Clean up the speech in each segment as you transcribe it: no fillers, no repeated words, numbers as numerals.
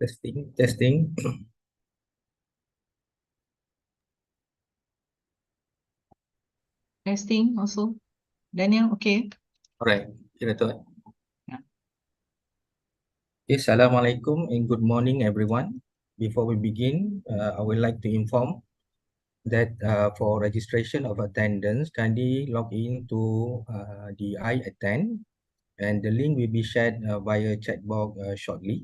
Testing, testing. Testing also. Daniel, okay. Alright, kira tu. Yeah. Okay, Assalamualaikum and good morning, everyone. Before we begin, I would like to inform that for registration of attendance, kindly log in to the iAttend, and the link will be shared via chat box shortly.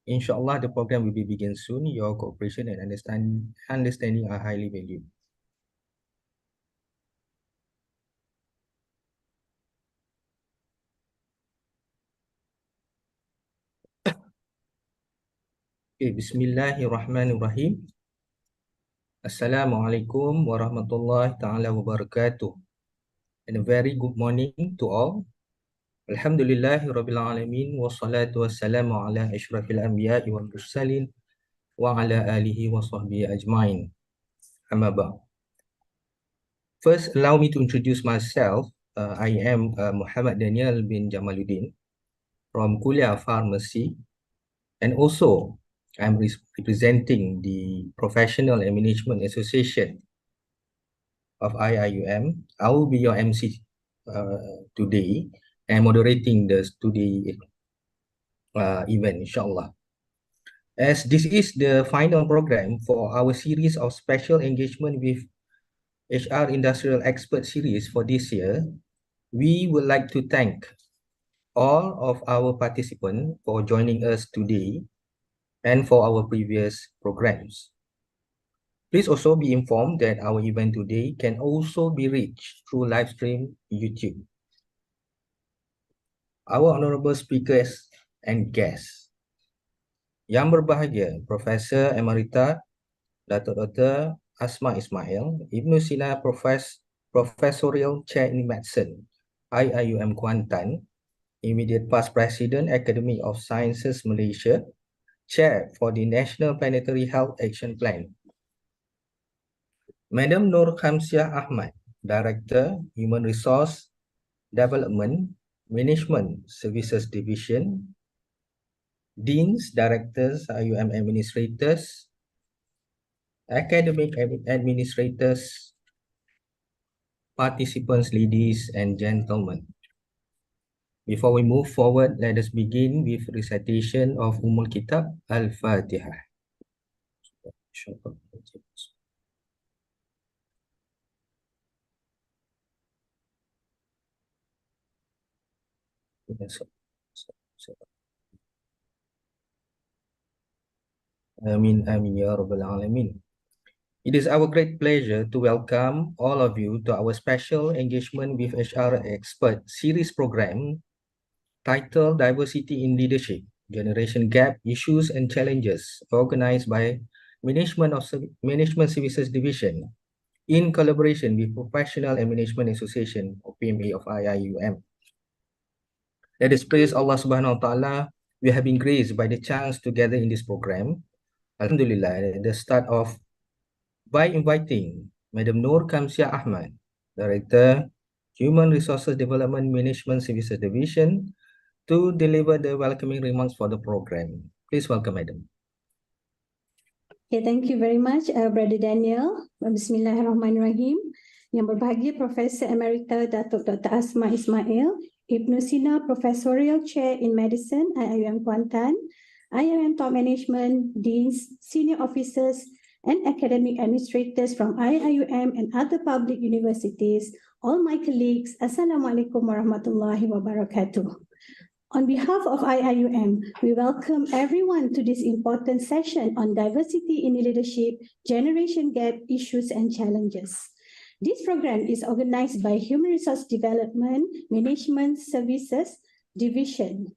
Inshallah, the program will be begin soon. Your cooperation and understanding are highly valued. Okay, Bismillahirrahmanirrahim. Assalamualaikum warahmatullahi ta'ala wabarakatuh. And a very good morning to all. Alhamdulillahi rabbil alamin wassalatu wassalamu ala ashrafil anbiya'i wal mursalin wa ala alihi wa sahbihi ajmain. Amma ba'd. First, allow me to introduce myself. I am Muhammad Daniel bin Jamaluddin from Kuliah Pharmacy, and also I'm representing the Professional and Management Association of IIUM. I will be your MC today and moderating today event, inshallah. As this is the final program for our series of special engagement with HR Industrial Expert Series for this year, we would like to thank all of our participants for joining us today and for our previous programs. Please also be informed that our event today can also be reached through live stream YouTube. Our honorable speakers and guests, yang berbahagia Profesor Emerita Datuk Dr. Asma Ismail, Ibnu Sina Professorial Chair in Medicine, IIUM Kuantan, Immediate Past President, Academy of Sciences Malaysia, Chair for the National Planetary Health Action Plan. Madam Nur Khamsiah Ahmad, Director, Human Resource Development, Management Services Division, Deans, Directors, IUM Administrators, Academic Administrators, participants, ladies and gentlemen. Before we move forward, let us begin with recitation of Ummul Kitab Al-Fatihah. Amin, amin, ya Rabbal Alamin. It is our great pleasure to welcome all of you to our special engagement with HR Expert series program titled Diversity in Leadership, Generation Gap Issues and Challenges, organized by Management Services Division in collaboration with Professional and Management Association, or PMA of IIUM. Let us praise Allah Subhanahu wa Ta'ala. We have been graced by the chance to gather in this program. Alhamdulillah, at the start of by inviting Madam Nur Khamsiah Ahmad, Director, Human Resources Development Management Services Division, to deliver the welcoming remarks for the program. Please welcome, Madam. Okay, thank you very much, Brother Daniel. Bismillahirrahmanirrahim. Yang berbahagia Profesor Emerita Datuk Dr. Asma Ismail, Ibnu Sina Professorial Chair in Medicine, IIUM Kuantan, IIUM Top Management, Deans, Senior Officers, and Academic Administrators from IIUM and other public universities, all my colleagues, Assalamualaikum warahmatullahi wabarakatuh. On behalf of IIUM, we welcome everyone to this important session on diversity in leadership, generation gap issues and challenges. This program is organized by Human Resource Development Management Services Division,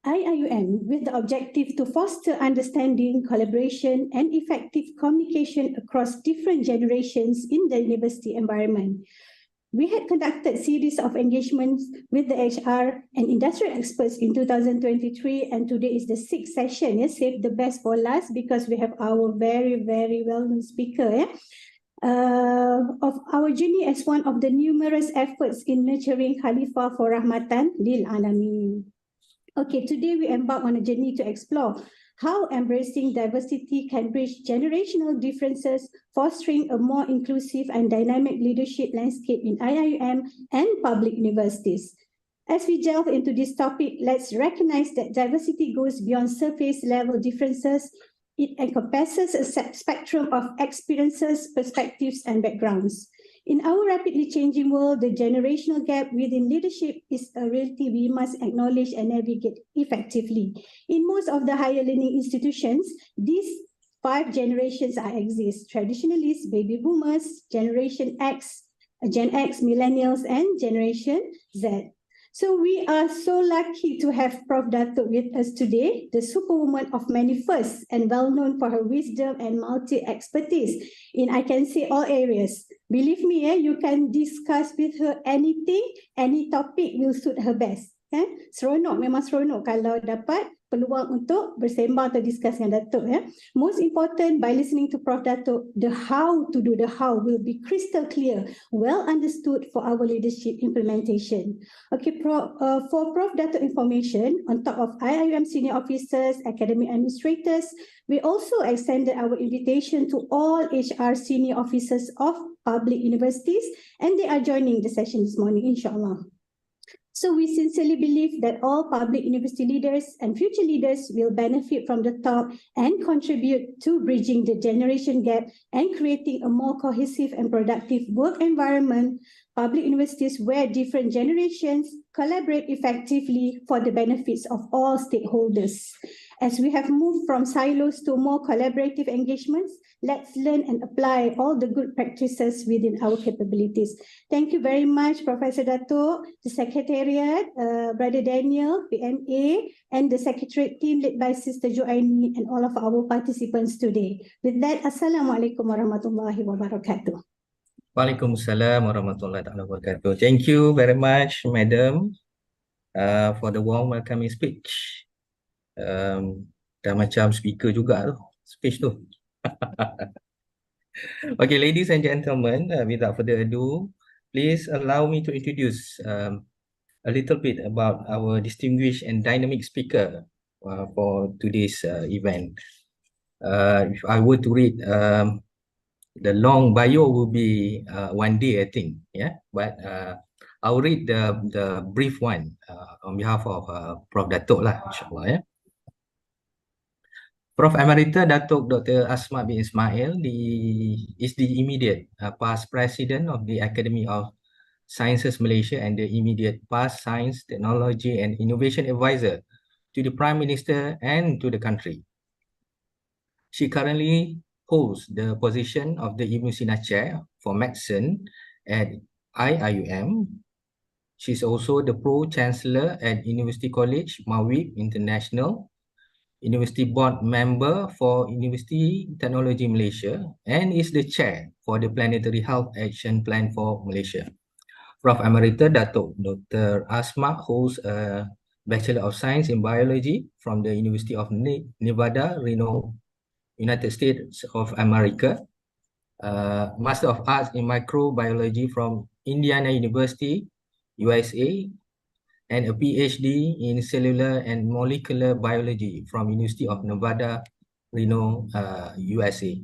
IIUM, with the objective to foster understanding, collaboration, and effective communication across different generations in the university environment. We had conducted a series of engagements with the HR and industrial experts in 2023, and today is the 6th session. Yes, save the best for last because we have our very, very well-known speaker of our journey as one of the numerous efforts in nurturing Khalifah for Rahmatan Lil Alamin. Okay, today we embark on a journey to explore how embracing diversity can bridge generational differences, fostering a more inclusive and dynamic leadership landscape in IIM and public universities. As we delve into this topic, let's recognize that diversity goes beyond surface level differences. It encompasses a spectrum of experiences, perspectives, and backgrounds. In our rapidly changing world, the generational gap within leadership is a reality we must acknowledge and navigate effectively. In most of the higher learning institutions, these 5 generations exist: traditionalists, baby boomers, Generation X, Gen X, millennials, and Generation Z. So we are so lucky to have Prof. Datuk with us today, the superwoman of many firsts and well known for her wisdom and multi-expertise in, I can say, all areas. Believe me, you can discuss with her anything, any topic will suit her best. Seronok, memang seronok kalau dapat peluang untuk bersembang atau discuss dengan Datuk. Most important, by listening to Prof. Datuk, the how to do the how will be crystal clear, well understood for our leadership implementation. Okay, for Prof. Datuk information, on top of IIM senior officers, academic administrators, we also extended our invitation to all HR senior officers of public universities, and they are joining the session this morning, inshallah. So we sincerely believe that all public university leaders and future leaders will benefit from the talk and contribute to bridging the generation gap and creating a more cohesive and productive work environment, public universities where different generations collaborate effectively for the benefits of all stakeholders. As we have moved from silos to more collaborative engagements, let's learn and apply all the good practices within our capabilities. Thank you very much, Professor Datuk, the Secretariat, Brother Daniel, PMA, and the Secretariat team led by Sister Joaini and all of our participants today. With that, Assalamualaikum warahmatullahi wabarakatuh. Waalaikumsalam warahmatullahi wabarakatuh. Thank you very much, Madam, for the warm welcoming speech. Dah macam speaker juga tu, speech tu. Okay, ladies and gentlemen, without further ado, please allow me to introduce a little bit about our distinguished and dynamic speaker for today's event. If I were to read the long bio, will be one day, I think, yeah. But I'll read the brief one on behalf of Prof. Datuk lah, insyaAllah, yeah. Prof. Emerita Datuk Dr. Asma bin Ismail is the immediate past president of the Academy of Sciences Malaysia and the immediate past science, technology and innovation advisor to the Prime Minister and to the country. She currently holds the position of the Ibn Sina Chair for Medicine at IIUM. She's also the Pro-Chancellor at University College Mawib International, University Board Member for University Technology Malaysia, and is the Chair for the Planetary Health Action Plan for Malaysia. Prof. Emerita Datuk Dr. Asma holds a Bachelor of Science in Biology from the University of Nevada, Reno, United States of America, Master of Arts in Microbiology from Indiana University, USA, and a PhD in Cellular and Molecular Biology from University of Nevada, Reno, USA.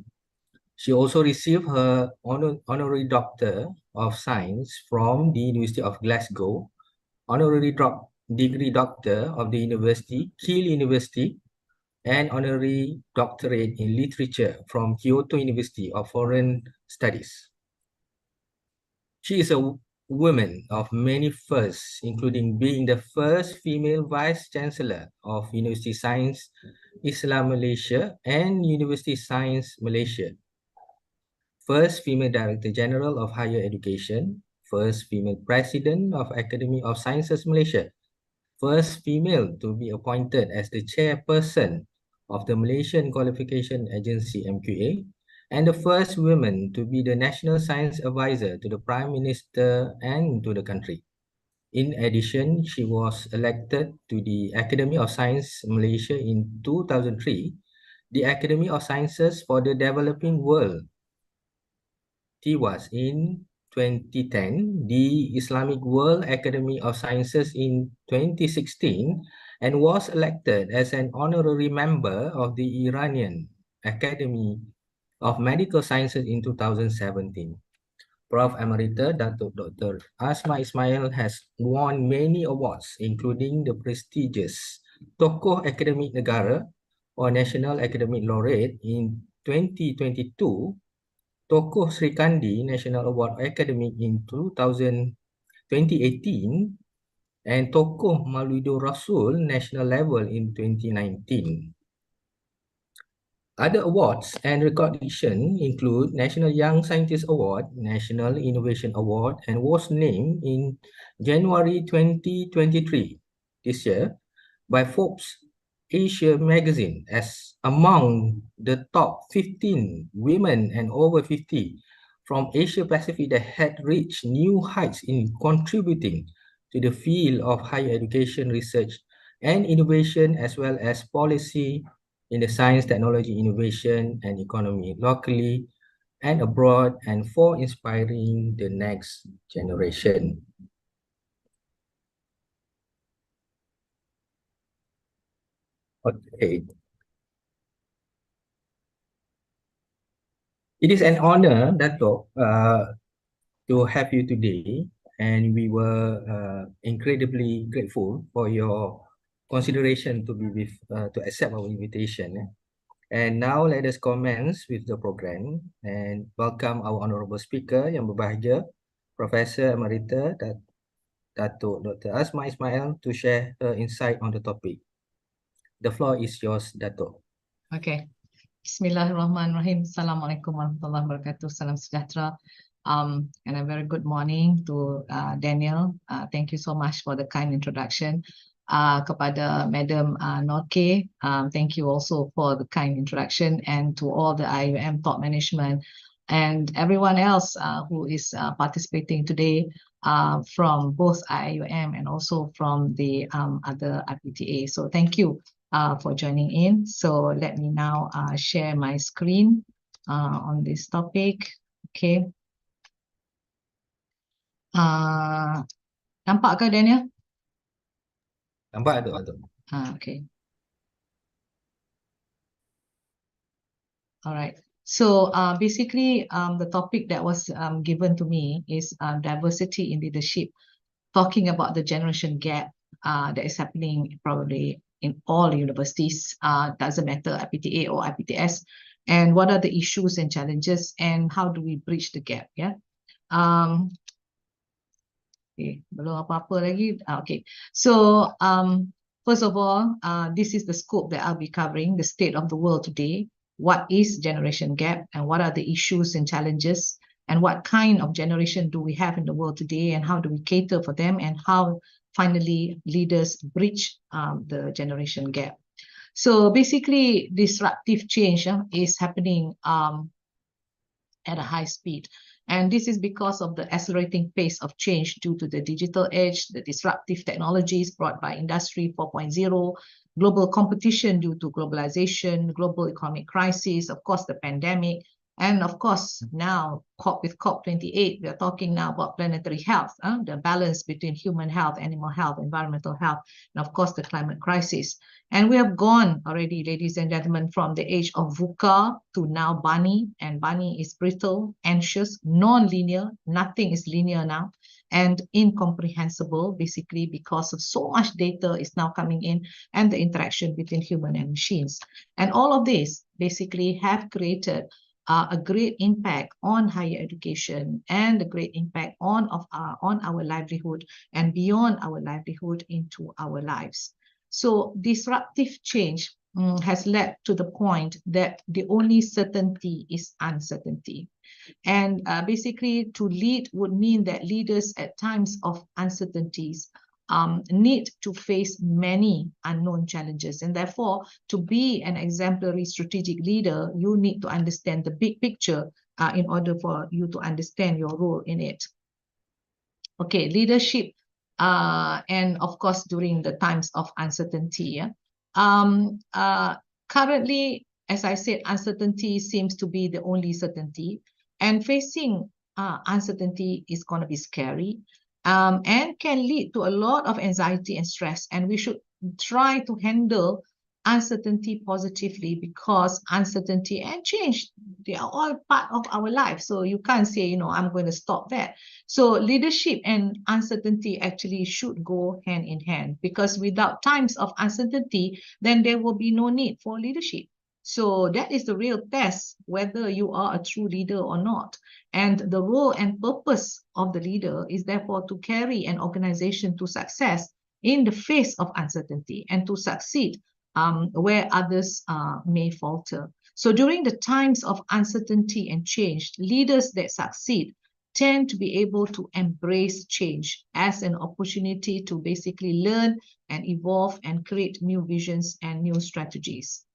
She also received her Honorary Doctor of Science from the University of Glasgow, Honorary Degree Doctor of the University, Keele University, and Honorary Doctorate in Literature from Kyoto University of Foreign Studies. She is a woman of many firsts, including being the first female Vice Chancellor of University Science Islam Malaysia and University Science Malaysia, first female Director General of Higher Education, first female President of Academy of Sciences Malaysia, first female to be appointed as the chairperson of the Malaysian Qualification Agency MQA, and the first woman to be the National Science Advisor to the Prime Minister and to the country. In addition, she was elected to the Academy of Science Malaysia in 2003, the Academy of Sciences for the Developing World, TIWAS, in 2010, the Islamic World Academy of Sciences in 2016, and was elected as an honorary member of the Iranian Academy of Medical Sciences in 2017. Prof. Emerita Datuk Dr. Asma Ismail has won many awards, including the prestigious Tokoh Akademik Negara or National Academic Laureate in 2022, Tokoh Sri Kandi National Award Academic in 2018, and Tokoh Mauludur Rasul National Level in 2019. Other awards and recognition include National Young Scientist Award, National Innovation Award, and was named in January 2023 this year by Forbes Asia magazine as among the top 15 women and over 50 from Asia Pacific that had reached new heights in contributing to the field of higher education research and innovation, as well as policy in the science, technology, innovation, and economy locally and abroad, and for inspiring the next generation. Okay. It is an honor, Dato', to have you today, and we were incredibly grateful for your consideration to be with to accept our invitation. And now let us commence with the program and welcome our honorable speaker yang berbahagia, Professor Emerita Datuk Dr. Asma Ismail, to share her insight on the topic. The floor is yours, Datuk. Okay. Bismillahirrahmanirrahim. Assalamualaikum warahmatullahi wabarakatuh. Salam sejahtera. And a very good morning to Daniel. Thank you so much for the kind introduction. Kepada Madam Norke, thank you also for the kind introduction, and to all the IUM top management and everyone else who is participating today from both IUM and also from the other IPTA. So thank you for joining in. So let me now share my screen on this topic. Okay. Nampak ke Daniel? Nampak, Datuk? Okay. All right. So basically, the topic that was given to me is diversity in leadership, talking about the generation gap that is happening probably in all universities, doesn't matter IPTA or IPTS, and what are the issues and challenges, and how do we bridge the gap? Yeah. Okay, belum apa-apa lagi. Okay, so first of all, this is the scope that I'll be covering, the state of the world today. What is generation gap, and what are the issues and challenges, and what kind of generation do we have in the world today, and how do we cater for them, and how finally leaders bridge the generation gap. So basically, disruptive change is happening at a high speed. And this is because of the accelerating pace of change due to the digital age, the disruptive technologies brought by Industry 4.0, global competition due to globalization, global economic crisis, of course, the pandemic, and of course, now with COP28, we are talking now about planetary health, the balance between human health, animal health, environmental health, and of course, the climate crisis. And we have gone already, ladies and gentlemen, from the age of VUCA to now BANI, and BANI is brittle, anxious, non-linear, nothing is linear now, and incomprehensible, basically because of so much data is now coming in and the interaction between human and machines. And all of this basically have created a great impact on higher education and a great impact on our livelihood and beyond our livelihood into our lives. So disruptive change has led to the point that the only certainty is uncertainty. And basically to lead would mean that leaders at times of uncertainties need to face many unknown challenges. And therefore, to be an exemplary strategic leader, you need to understand the big picture in order for you to understand your role in it. Okay, leadership, and of course, during the times of uncertainty. Currently, as I said, uncertainty seems to be the only certainty. And facing uncertainty is going to be scary. And can lead to a lot of anxiety and stress. And we should try to handle uncertainty positively, because uncertainty and change, they are all part of our life. So you can't say, you know, I'm going to stop that. So leadership and uncertainty actually should go hand in hand, because without times of uncertainty, then there will be no need for leadership. So that is the real test, whether you are a true leader or not. And the role and purpose of the leader is therefore to carry an organization to success in the face of uncertainty, and to succeed where others may falter. So during the times of uncertainty and change, leaders that succeed tend to be able to embrace change as an opportunity to basically learn and evolve and create new visions and new strategies.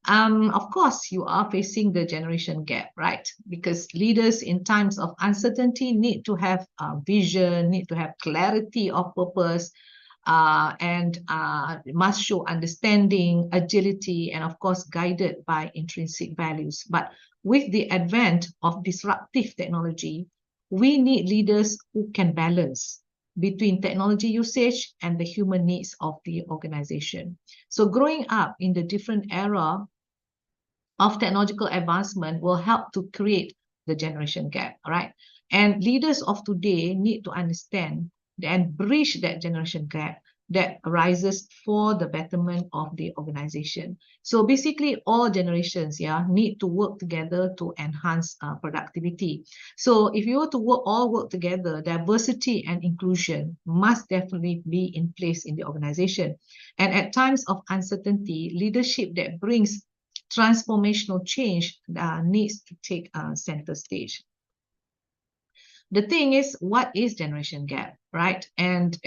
Of course, you are facing the generation gap, right? Because leaders in times of uncertainty need to have vision, need to have clarity of purpose, and must show understanding, agility, and of course, guided by intrinsic values. But with the advent of disruptive technology, we need leaders who can balance between technology usage and the human needs of the organization. So growing up in the different era of technological advancement will help to create the generation gap, right? And leaders of today need to understand and bridge that generation gap that arises for the betterment of the organization. So basically all generations need to work together to enhance productivity. So if you were to all work together, diversity and inclusion must definitely be in place in the organization. And at times of uncertainty, leadership that brings transformational change needs to take center stage. The thing is, what is generation gap, right? And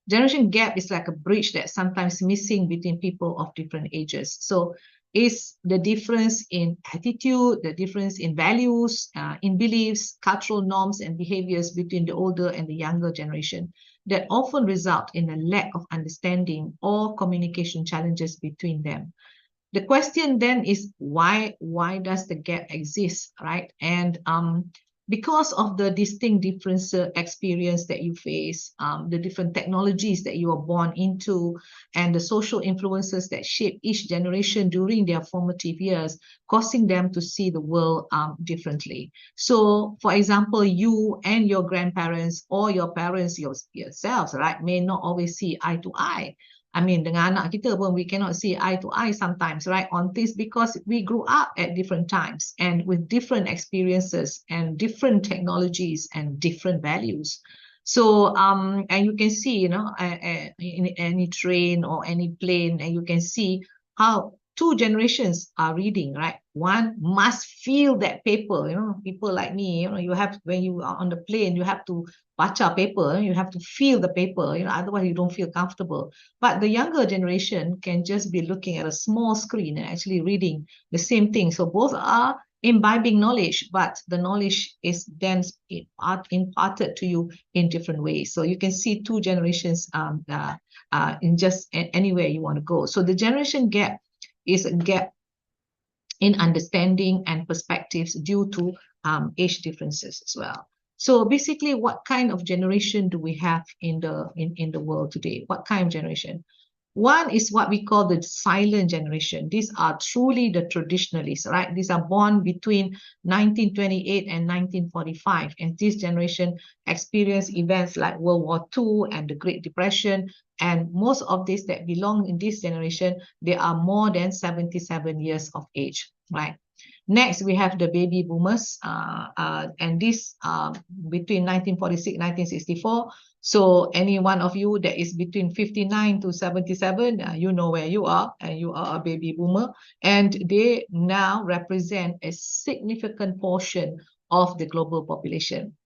generation gap is like a bridge that's sometimes missing between people of different ages. So it's the difference in attitude, the difference in values, in beliefs, cultural norms and behaviors between the older and the younger generation that often result in a lack of understanding or communication challenges between them. The question then is why does the gap exist, right? And because of the distinct difference experience that you face, the different technologies that you are born into, and the social influences that shape each generation during their formative years, causing them to see the world differently. So, for example, you and your grandparents or your parents yourselves, right, may not always see eye to eye. I mean, dengan anak kita pun, we cannot see eye to eye sometimes, right, on this, because we grew up at different times and with different experiences and different technologies and different values. So, and you can see, you know, in any train or any plane, and you can see how two generations are reading, right? One must feel that paper, you know, people like me, you know, you have, when you are on the plane, you have to baca paper, you have to feel the paper, you know, otherwise you don't feel comfortable. But the younger generation can just be looking at a small screen and actually reading the same thing. So both are imbibing knowledge, but the knowledge is then imparted to you in different ways. So you can see two generations in just anywhere you want to go. So the generation gap is a gap in understanding and perspectives due to age differences as well. So basically, what kind of generation do we have in the world today? What kind of generation? One is what we call the silent generation. These are truly the traditionalists, right? These are born between 1928 and 1945. And this generation experienced events like World War II and the Great Depression. And most of these that belong in this generation, they are more than 77 years of age, right? Next, we have the baby boomers, and this between 1946 and 1964. So any one of you that is between 59 to 77, you know where you are, and you are a baby boomer. And they now represent a significant portion of the global population.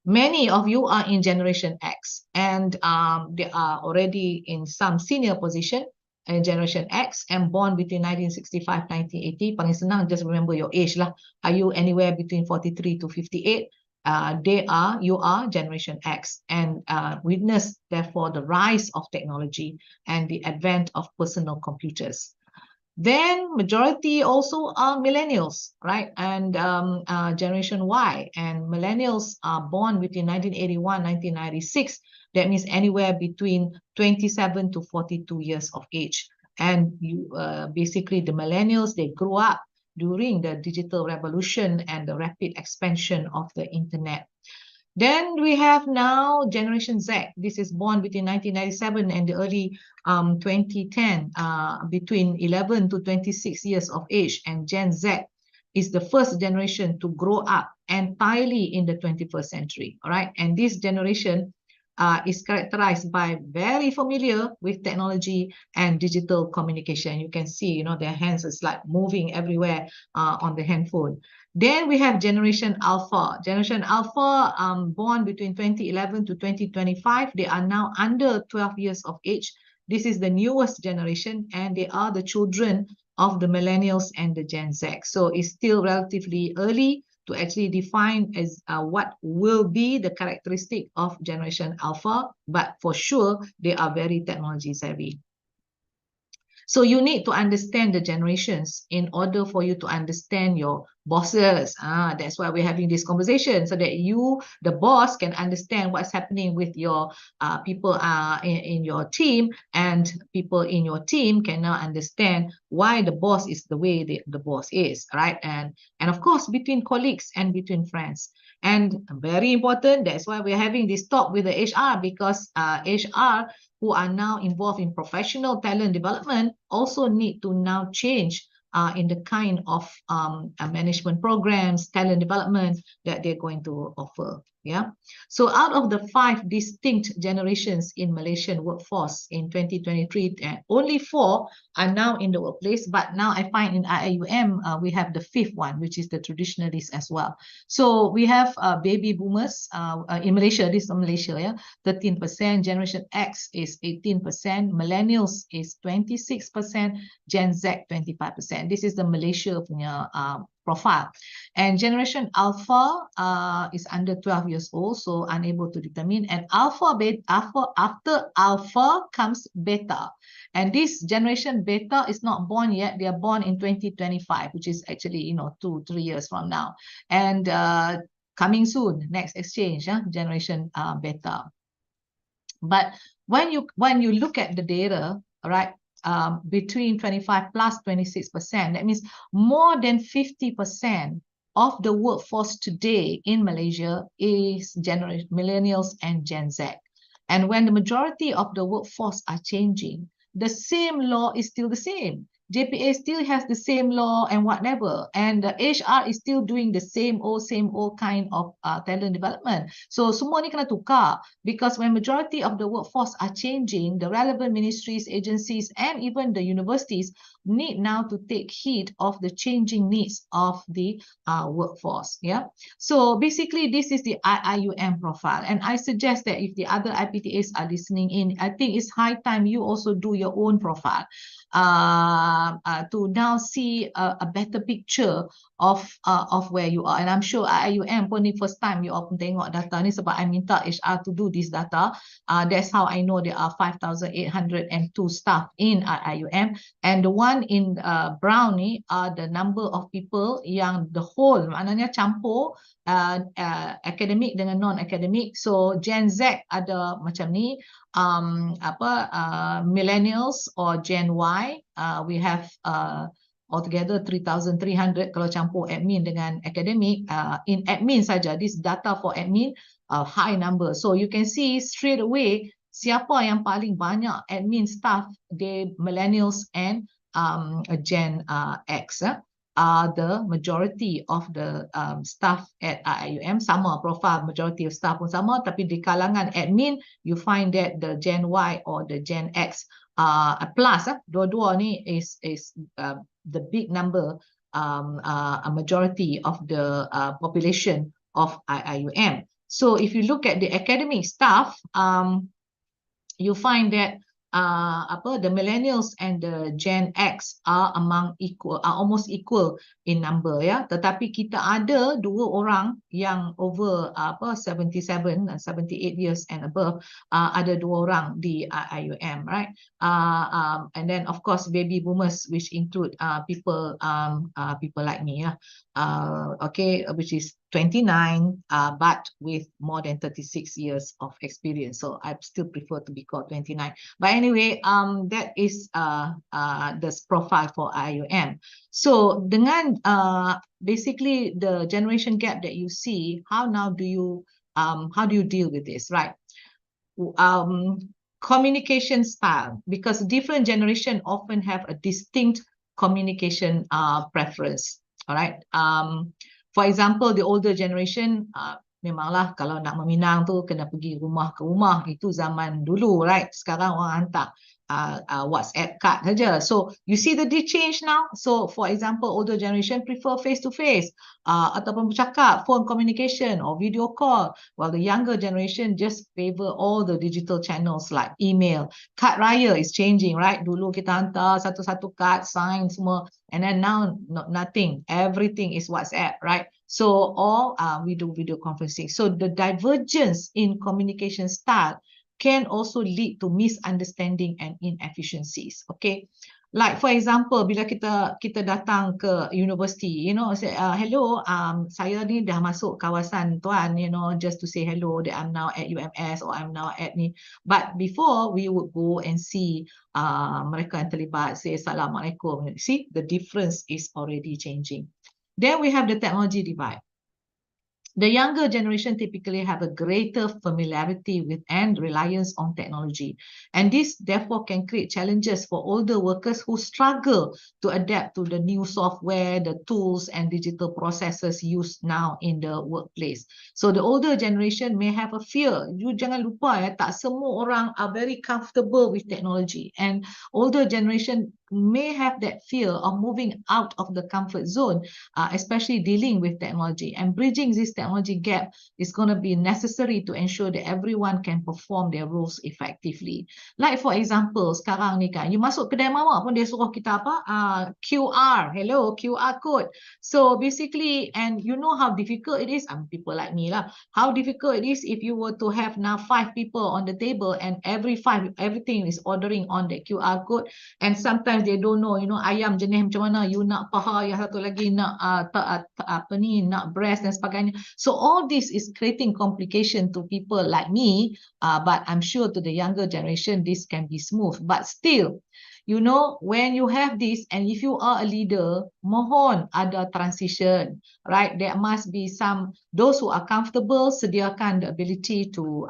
Many of you are in Generation X, and they are already in some senior position in Generation X and born between 1965 1980. Paling senang, just remember your age lah. Are you anywhere between 43 to 58? You are Generation X, and witness therefore the rise of technology and the advent of personal computers. Then majority also are millennials, right? And Generation Y, and millennials are born between 1981 1996. That means anywhere between 27 to 42 years of age. And you basically the millennials, they grew up during the digital revolution and the rapid expansion of the internet. Then we have now Generation Z. This is born between 1997 and the early 2010, between 11 to 26 years of age. And Gen Z is the first generation to grow up entirely in the 21st century. All right. And this generation is characterized by very familiar with technology and digital communication. You can see, their hands is like moving everywhere on the handphone. Then we have Generation Alpha. Generation Alpha, born between 2011 to 2025, they are now under 12 years of age. This is the newest generation, and they are the children of the millennials and the Gen Z. So it's still relatively early to actually define as what will be the characteristic of Generation Alpha, but for sure, they are very technology savvy. So you need to understand the generations in order for you to understand your bosses. That's why we're having this conversation, so that you, the boss, can understand what's happening with your people in your team, and people in your team can now understand why the boss is the way the boss is, right? And of course, between colleagues and between friends. And very important, that's why we're having this talk with the HR, because HR who are now involved in professional talent development also need to now change in the kind of management programs, talent development that they're going to offer. Yeah. So out of the 5 distinct generations in Malaysian workforce in 2023, only 4 are now in the workplace. But now I find in IIUM, we have the 5th one, which is the traditionalists as well. So we have baby boomers in Malaysia. This is Malaysia, yeah, 13%. Generation X is 18%. Millennials is 26%. Gen Z 25%. This is the Malaysia punya profile. And Generation Alpha is under 12 years old, so unable to determine. And after Alpha comes Beta. And this Generation Beta is not born yet. They are born in 2025, which is actually, 2-3 years from now. And coming soon, next exchange, Generation Beta. But when you look at the data, right, between 25 plus 26%, that means more than 50% of the workforce today in Malaysia is millennials and Gen Z. And when the majority of the workforce are changing, the same law is still the same. JPA still has the same law and whatever, and the HR is still doing the same old kind of talent development. So semua ni kena tukar, because when majority of the workforce are changing, the relevant ministries, agencies, and even the universities need now to take heed of the changing needs of the workforce. Yeah. So basically, this is the IIUM profile, and I suggest that if the other IPTAs are listening in, I think it's high time you also do your own profile. To now see a better picture of where you are. And I'm sure IIUM pun ni first time you all pun tengok data ni, sebab I minta HR to do this data. That's how I know there are 5,802 staff in IIUM. And the one in brown ni are the number of people yang the whole, maknanya campur academic dengan non-academic. So Gen Z ada macam ni, millennials or Gen Y, we have altogether 3,300 kalau campur admin dengan academic. In admin saja, this data for admin, high number. So you can see straight away siapa yang paling banyak admin staff, the millennials and Gen X. Are the majority of the staff at IIUM. Sama profile, majority of staff pun sama, tapi di kalangan admin, you find that the Gen Y or the Gen X plus, dua-dua ni is the big number, a majority of the population of IIUM. So if you look at the academic staff, you find that the millennials and the Gen X are almost equal in number, ya. Tetapi kita ada 2 orang yang over 77, 78 years and above, ada 2 orang di IIUM, right? And then of course baby boomers, which include people like me, okay, which is 29, but with more than 36 years of experience. So I still prefer to be called 29. But anyway, that is the profile for IUM. So dengan basically the generation gap that you see, how do you deal with this, right? Communication style, because different generation often have a distinct communication preference. All right. For example, the older generation, memanglah kalau nak meminang tu kena pergi rumah ke rumah, itu zaman dulu, right? Sekarang orang hantar WhatsApp card saja. So you see the change now. So for example, older generation prefer face to face, ataupun bercakap, phone communication or video call, while the younger generation just favor all the digital channels like email. Card raya is changing, right? Dulu kita hantar satu-satu card, sign semua. And then now, nothing. Everything is WhatsApp, right? So all we do video conferencing. So the divergence in communication style can also lead to misunderstanding and inefficiencies. Okay, like for example, bila kita datang ke university, you know, say, hello, saya ni dah masuk kawasan tuan, you know, just to say hello that I'm now at UMS or I'm now at ni. But before we would go and see mereka yang terlibat, say Assalamualaikum. See, the difference is already changing. Then we have the technology divide. The younger generation typically have a greater familiarity with and reliance on technology. And this therefore can create challenges for older workers who struggle to adapt to the new software, the tools and digital processes used now in the workplace. So the older generation may have a fear. You jangan lupa ya, tak semua orang are very comfortable with technology. And older generation may have that fear of moving out of the comfort zone, especially dealing with technology. And bridging this technology gap is going to be necessary to ensure that everyone can perform their roles effectively. Like for example, sekarang ni kan, you masuk kedai mamak pun dia suruh kita apa? QR, hello, QR code. So basically, and you know how difficult it is, people like me lah, how difficult it is if you were to have now 5 people on the table and everything is ordering on the QR code, and sometimes they don't know, you know, ayam jenis macam mana, you nak paha, yang satu lagi nak nak breast dan sebagainya. So all this is creating complication to people like me, but I'm sure to the younger generation this can be smooth. But still, you know, when you have this, and if you are a leader, mohon ada transition, right? There must be those who are comfortable, sediakan the ability to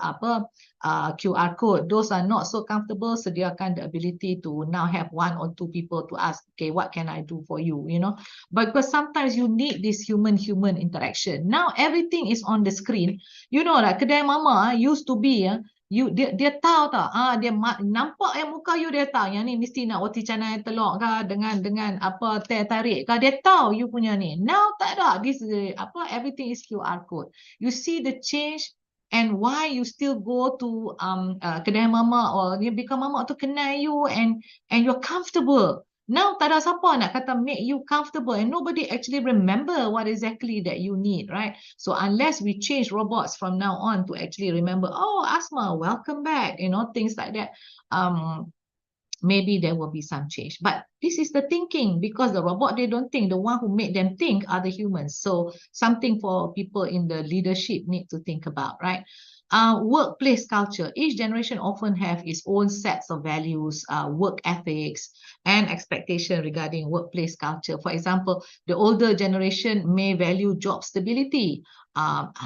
QR code. Those are not so comfortable, sediakan the ability to now have 1 or 2 people to ask, okay, what can I do for you, you know? But because sometimes you need this human-human interaction. Now everything is on the screen. You know, like kedai mama used to be, dia tahu tak, dia nampak muka you, dia tahu yang ni mesti nak roti canai telur ke dengan apa teh tarik ke, dia tahu you punya ni. Now tak ada, this everything is QR code. You see the change. And why you still go to kedai mama or you become mama to kenal you and you're comfortable. Now tak ada siapa nak kata make you comfortable, and nobody actually remember what exactly that you need, right? So unless we change robots from now on to actually remember, oh Asma, welcome back, you know, things like that, maybe there will be some change. But this is the thinking, because the robot, they don't think. The one who made them think are the humans. So something for people in the leadership need to think about, right? Workplace culture. Each generation often have its own sets of values, work ethics, and expectation regarding workplace culture. For example, the older generation may value job stability.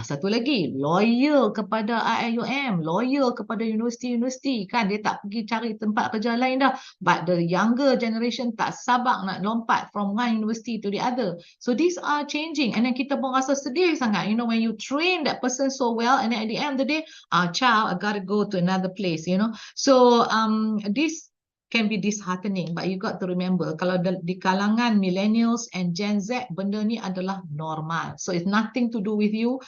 Satu lagi, loyal kepada IUM, loyal kepada universiti-universiti, kan, dia tak pergi cari tempat kerja lain dah. But the younger generation tak sabar nak lompat from one university to the other. So these are changing, and then kita pun rasa sedih sangat, you know, when you train that person so well, and then at the end of the day, child, I gotta go to another place, you know. So this can be disheartening, but you got to remember, kalau di kalangan millennials and Gen Z, benda ni adalah normal. So it's nothing to do with you.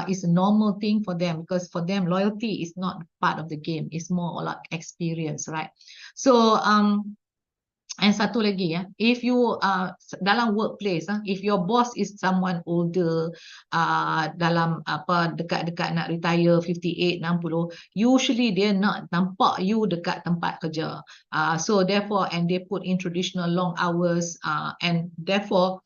It's a normal thing for them, because for them loyalty is not part of the game. It's more like experience, right? So and satu lagi, if you dalam workplace, if your boss is someone older, dalam dekat-dekat nak retire 58, 60, usually dia nak nampak you dekat tempat kerja. So therefore, and they put in traditional long hours, and therefore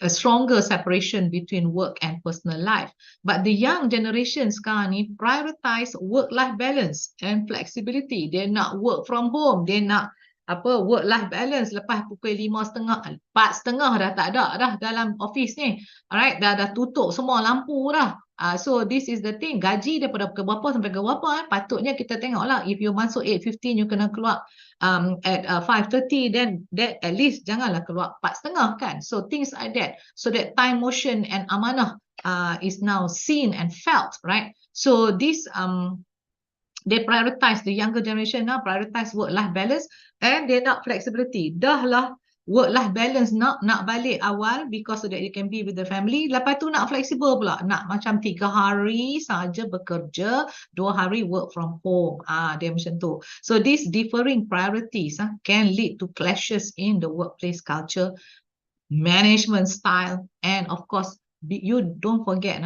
a stronger separation between work and personal life. But the young generation sekarang ni prioritize work-life balance and flexibility. Dia nak work from home, dia nak work-life balance. Lepas pukul 5:30, 4:30 dah tak ada dah dalam office ni. Alright, dah tutup semua lampu dah. So this is the thing, gaji daripada pukul berapa sampai pukul berapa, patutnya kita tengoklah, if you masuk 8:15 you kena keluar at 5:30, then that at least janganlah keluar 4:30 kan. So things like that, so that time, motion and amanah is now seen and felt, right? So this they prioritize, the younger generation now prioritize work-life balance and they nak flexibility. Dah lah work-life balance nak balik awal because so that you can be with the family. Lepas tu nak flexible pula, nak macam 3 hari saja bekerja, 2 hari work from home. Dia macam tu. So these differing priorities can lead to clashes in the workplace culture, management style, and of course you don't forget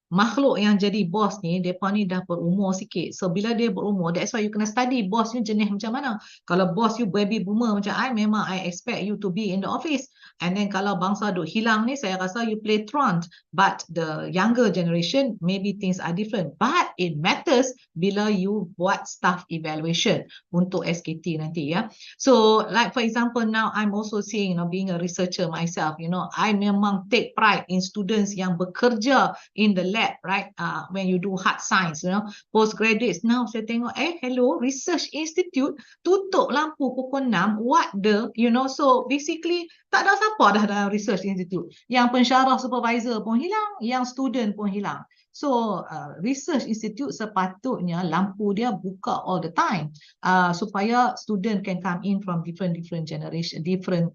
makhluk yang jadi bos ni, mereka ni dah berumur sikit. So bila dia berumur, that's why you kena study bos ni jenis macam mana. Kalau bos you baby boomer macam memang I expect you to be in the office. And then kalau bangsa duk hilang ni, saya rasa you play truant. But the younger generation, maybe things are different. But it matters bila you buat staff evaluation untuk SKT nanti ya. So like for example now I'm also seeing, being a researcher myself, I memang take pride in students yang bekerja in the lab, right? When you do hard science, postgraduates now saya tengok, hello, research institute tutup lampu pukul 6, what the, so basically tak ada siapa dah dalam research institute. Yang pensyarah supervisor pun hilang, yang student pun hilang. So research institute sepatutnya lampu dia buka all the time supaya student can come in from different generation, different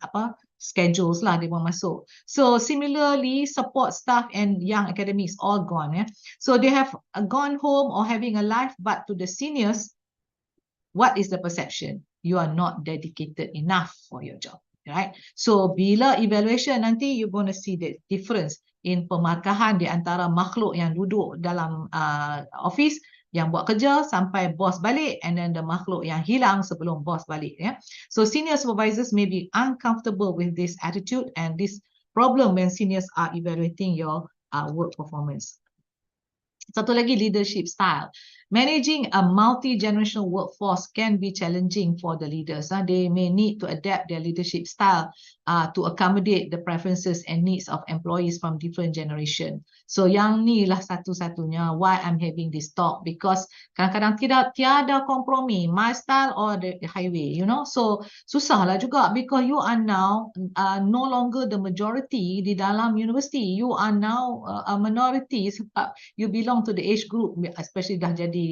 schedules lah dia masuk. So similarly, support staff and young academics all gone. So they have gone home or having a life, but to the seniors, what is the perception? You are not dedicated enough for your job, right? So bila evaluation nanti, you're going to see the difference in pemarkahan di antara makhluk yang duduk dalam office, yang buat kerja sampai bos balik, and then the makhluk yang hilang sebelum bos balik. So senior supervisors may be uncomfortable with this attitude and this problem when seniors are evaluating your work performance. Satu lagi, leadership style. Managing a multi-generational workforce can be challenging for the leaders. They may need to adapt their leadership style to accommodate the preferences and needs of employees from different generation. So yang ni lah satu-satunya why I'm having this talk, because kadang-kadang tiada kompromi, my style or the highway, so susah lah juga, because you are now no longer the majority di dalam university, you are now a minority sebab you belong to the age group, especially dah jadi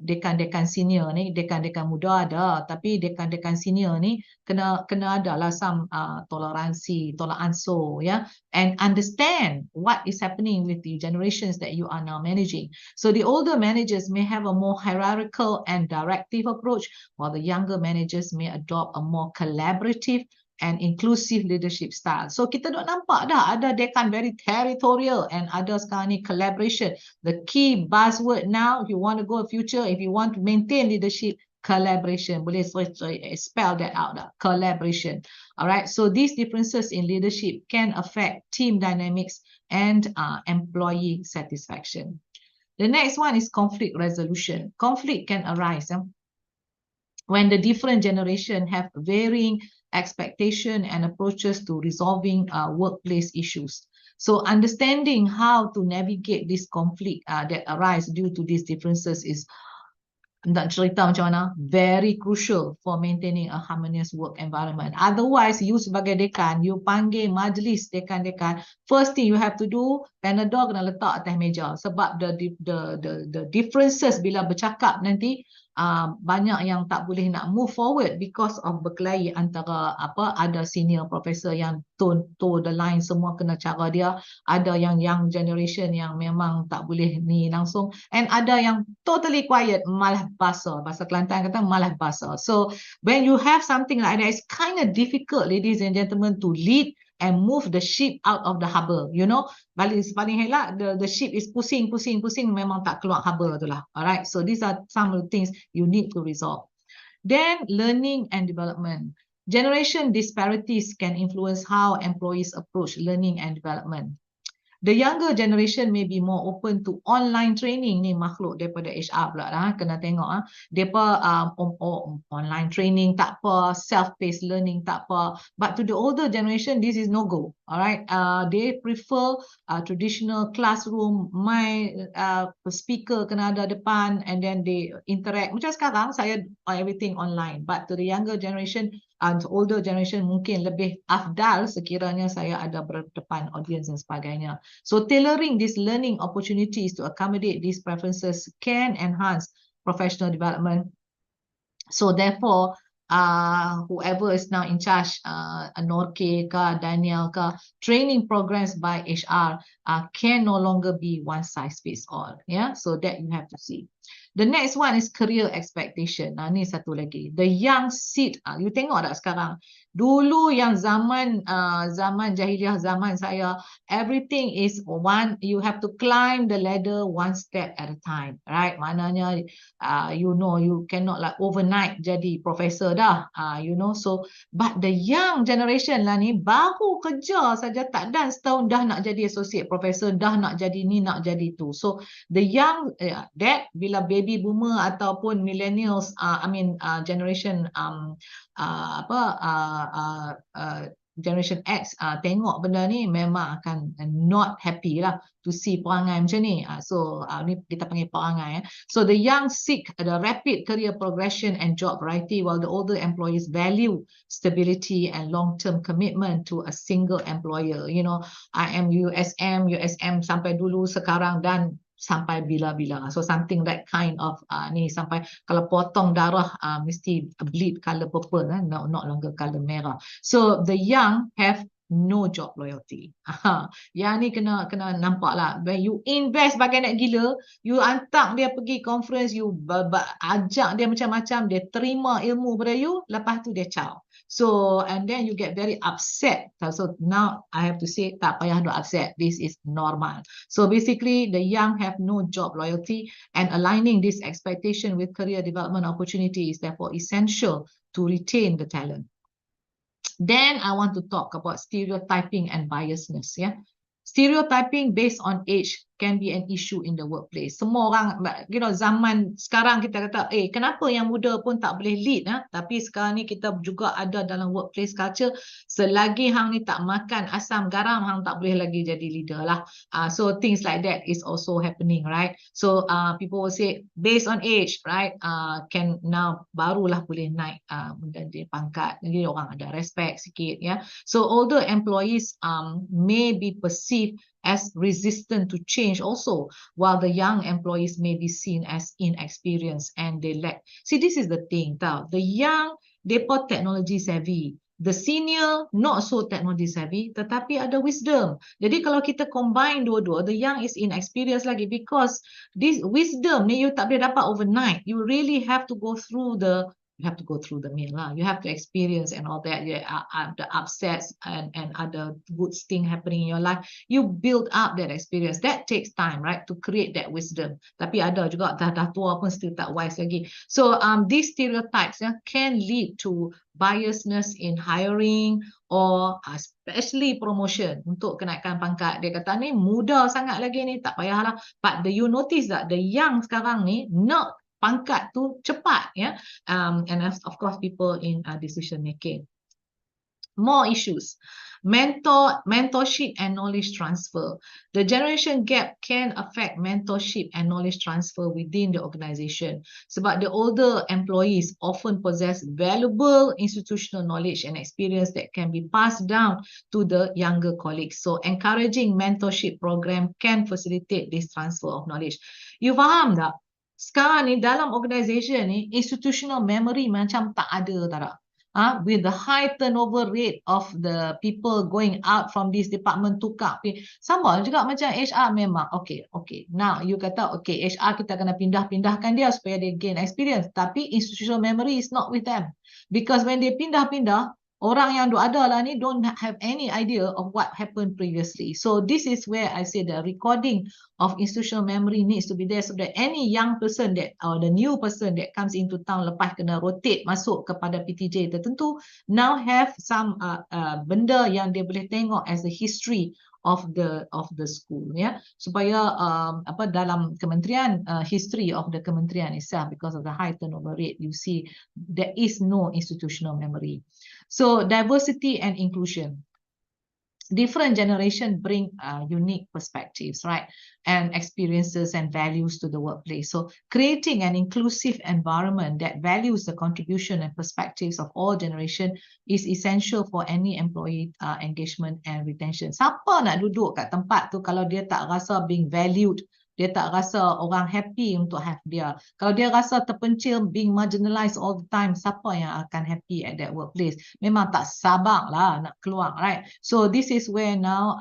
dekan-dekan senior ni, dekan-dekan muda ada, tapi dekan-dekan senior ni kena ada lah some toleransi, toleranso, and understand what is happening with the generations that you are now managing. So the older managers may have a more hierarchical and directive approach, while the younger managers may adopt a more collaborative and inclusive leadership style. So kita dah nampak dah ada dekan very territorial and ada sekarang ni collaboration. The key buzzword now, if you want to go future, if you want to maintain leadership, collaboration. Boleh spell that out, collaboration. All right. So these differences in leadership can affect team dynamics and employee satisfaction. The next one is conflict resolution. Conflict can arise when the different generation have varying expectation and approaches to resolving workplace issues. So understanding how to navigate this conflict that arise due to these differences is, nak cerita macam mana, very crucial for maintaining a harmonious work environment. Otherwise, you sebagai dekan, you panggil majlis dekan-dekan, first thing you have to do, Panadol kena letak atas meja, sebab the differences bila bercakap nanti banyak yang tak boleh nak move forward because of berkelahi antara ada senior professor yang toe the line, semua kena cara dia, ada yang young generation yang memang tak boleh ni langsung, and ada yang totally quiet, malah basa, bahasa Kelantan kata malah basa. So when you have something like that, it's kind of difficult, ladies and gentlemen, to lead and move the ship out of the harbor, paling helak the ship is pusing, memang tak keluar harbor tu lah. Alright, so these are some of the things you need to resolve. Then learning and development. Generation disparities can influence how employees approach learning and development. The younger generation may be more open to online training. Ni makhluk daripada HR pula lah. Kena tengok. Mereka online training tak apa, self-paced learning tak apa. But to the older generation, this is no go. Alright, they prefer traditional classroom. My speaker kena ada depan, and then they interact. Macam sekarang saya everything online. But to the younger generation, older generation mungkin lebih afdal sekiranya saya ada berdepan audience dan sebagainya. So tailoring these learning opportunities to accommodate these preferences can enhance professional development. So therefore, whoever is now in charge, Norke ka, Daniel ka, training programs by HR can no longer be one size fits all. Yeah, so that you have to see. The next one is career expectation. Ni satu lagi. The young seed. You tengok tak sekarang? Dulu yang zaman jahiliah, zaman saya, everything is one. You have to climb the ladder one step at a time, right? Maknanya, you know, you cannot like overnight jadi profesor dah, you know. So, but the young generation lah ni baru kerja saja tak dan setahun dah nak jadi associate professor, dah nak jadi ni, nak jadi tu. So, the young that bila baby boomer ataupun millennials, generation Generation X tengok benda ni memang akan not happy lah to see perangai macam ni. Ni kita panggil perangai. So the young seek the rapid career progression and job variety, while the older employees value stability and long-term commitment to a single employer. You know, I am USM sampai dulu, sekarang, dan sampai bila-bila. So something that kind of ni sampai kalau potong darah mesti bleed color purple, not longer color merah. So the young have no job loyalty. Yang ni kena nampak lah. When you invest bagai nak gila, you hantar dia pergi conference, you ajak dia macam-macam, dia terima ilmu pada you, lepas tu dia caw. So, and then you get very upset. So now I have to say, tak payah do upset. This is normal. So basically, the young have no job loyalty, and aligning this expectation with career development opportunity is therefore essential to retain the talent. Then I want to talk about stereotyping and biasness. Yeah, stereotyping based on age can be an issue in the workplace. Semua orang, you know, zaman sekarang kita kata, kenapa yang muda pun tak boleh lead? Tapi sekarang ni kita juga ada dalam workplace culture, selagi hang ni tak makan asam garam, hang tak boleh lagi jadi leader lah. So things like that is also happening, right? So people will say based on age, right? Can now barulah boleh naik menjadi pangkat, jadi orang ada respect sikit, ya. So older employees may be perceived as resistant to change also, while the young employees may be seen as inexperienced and they lack. See, this is the thing, tau. The young, mereka technology savvy. The senior, not so technology savvy, tetapi ada wisdom. Jadi kalau kita combine dua-dua, the young is inexperienced lagi, because this wisdom ni you tak boleh dapat overnight. You really have to go through the mill lah. You have to experience and all that. The upsets and other good thing happening in your life. You build up that experience. That takes time, right, to create that wisdom. Tapi ada juga dah tua pun still tak wise lagi. So these stereotypes can lead to biasness in hiring or especially promotion untuk kenaikan pangkat. Dia kata ni muda sangat lagi ni, tak payahlah. But you notice that the young sekarang ni nak pangkat tu cepat, ya. And of course people in decision making. More issues. Mentorship and knowledge transfer. The generation gap can affect mentorship and knowledge transfer within the organization. Sebab the older employees often possess valuable institutional knowledge and experience that can be passed down to the younger colleagues. So encouraging mentorship program can facilitate this transfer of knowledge. You faham tak? Sekarang ni dalam organisation ni, institutional memory macam tak ada, tak? With the high turnover rate of the people going out from this department tukar, sama juga macam HR memang, okay, now you kata, okay, HR kita kena pindah-pindahkan dia supaya dia gain experience, tapi institutional memory is not with them, because when they pindah-pindah, Orang yang ada lah ni don't have any idea of what happened previously. So this is where I say the recording of institutional memory needs to be there, so that any young person that or the new person that comes into town lepas kena rotate masuk kepada PTJ tertentu now have some benda yang dia boleh tengok as a history of the school, ya, supaya dalam kementerian, history of the kementerian itself, because of the high turnover rate, you see there is no institutional memory. So diversity and inclusion. Different generation bring unique perspectives, right, and experiences and values to the workplace. So creating an inclusive environment that values the contribution and perspectives of all generation is essential for any employee engagement and retention. Siapa nak duduk kat tempat tu kalau dia tak rasa being valued, dia tak rasa orang happy untuk have dia. Kalau dia rasa terpencil, being marginalized all the time, siapa yang akan happy at that workplace? Memang tak sabar lah nak keluar, right? So this is where now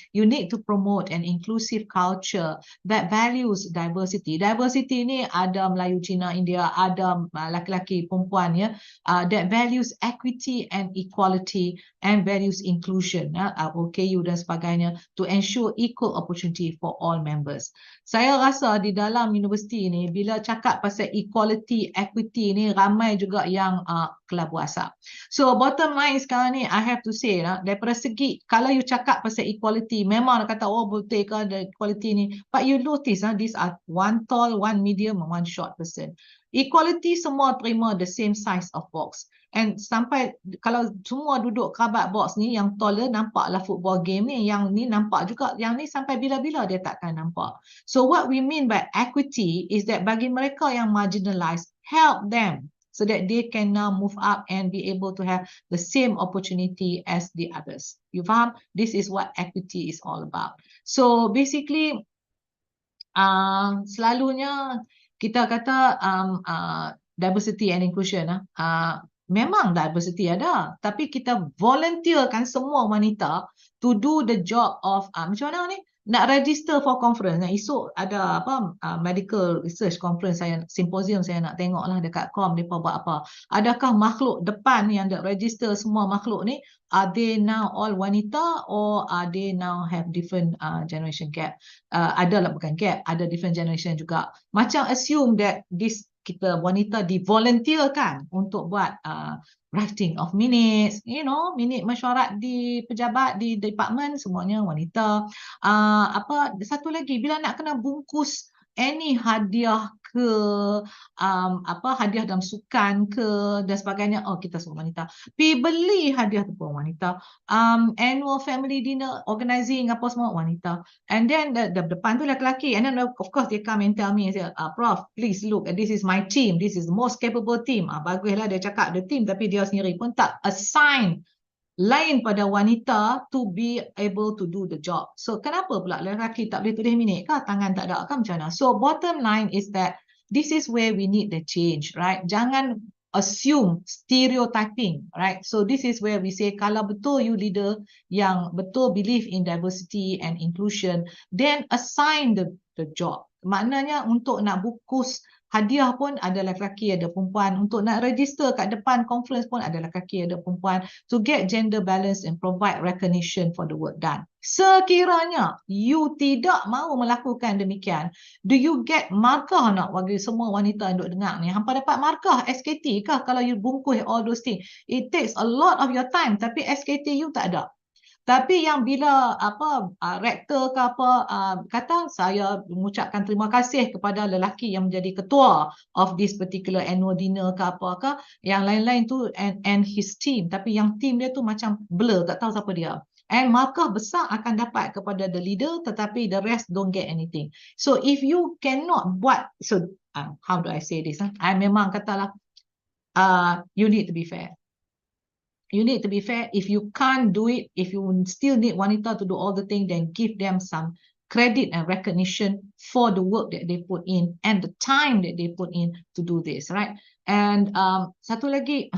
you need to promote an inclusive culture that values diversity. Diversity ni ada Melayu, Cina, India, ada laki-laki, perempuan, ya, that values equity and equality and values inclusion, OKU dan sebagainya, to ensure equal opportunity for all members. Saya rasa di dalam universiti ni, bila cakap pasal equality, equity ni, ramai juga yang kelabu asap. So bottom line sekarang ni, I have to say, daripada segi, kalau you cakap pasal equality, memang nak kata, oh betul ke ada equality ni, but you notice, these are one tall, one medium, one short person. Equality semua terima the same size of box. And sampai kalau semua duduk kerabat box ni, yang taller nampaklah football game ni, yang ni nampak juga, yang ni sampai bila-bila dia takkan nampak. So what we mean by equity is that bagi mereka yang marginalized, help them so that they can now move up and be able to have the same opportunity as the others. You faham? This is what equity is all about. So basically, selalunya kita kata diversity and inclusion, memang diversity ada, tapi kita volunteerkan semua wanita to do the job of macam mana ni, nak register for conference. Nah, esok ada medical research conference, symposium saya nak tengok lah dekat KOM, mereka buat apa. Adakah makhluk depan yang nak register semua makhluk ni, are they now all wanita or are they now have different generation gap? Adalah bukan gap, ada different generation juga. Macam assume that this kita wanita divolunteerkan untuk buat writing of minutes, minit mesyuarat di pejabat, di department, semuanya wanita. Satu lagi, bila nak kena bungkus any hadiah ke hadiah dalam sukan ke dan sebagainya, kita semua wanita. Pergi beli hadiah tu pun wanita. Annual family dinner organizing apa semua wanita. And then the depan tu lelaki, and then of course they come and tell me, say, Prof, please look, this is my team, this is the most capable team. Baguslah dia cakap the team, tapi dia sendiri pun tak assign lain pada wanita to be able to do the job. So kenapa pula lelaki tak boleh tulis minit ke? Tangan tak ada ke macam mana? So bottom line is that this is where we need the change, right? Jangan assume stereotyping, right? So this is where we say, kalau betul you leader yang betul believe in diversity and inclusion, then assign the job. Maknanya untuk nak bungkus hadiah pun ada lelaki, ada perempuan. Untuk nak register kat depan conference pun ada lelaki, ada perempuan. To get gender balance and provide recognition for the work done. Sekiranya you tidak mahu melakukan demikian, do you get markah nak bagi semua wanita yang duk dengar ni? Hampa dapat markah SKT kah kalau you bungkus all those things? It takes a lot of your time, tapi SKT you tak ada. Tapi yang bila rektor ke kata, saya mengucapkan terima kasih kepada lelaki yang menjadi ketua of this particular annual dinner ke apa, yang lain-lain tu and his team, tapi yang team dia tu macam blur, tak tahu siapa dia. And markah besar akan dapat kepada the leader, tetapi the rest don't get anything. So if you cannot buat, so how do I say this? I memang katalah, you need to be fair. You need to be fair. If you can't do it, if you still need wanita to do all the things, then give them some credit and recognition for the work that they put in and the time that they put in to do this, right? And satu lagi,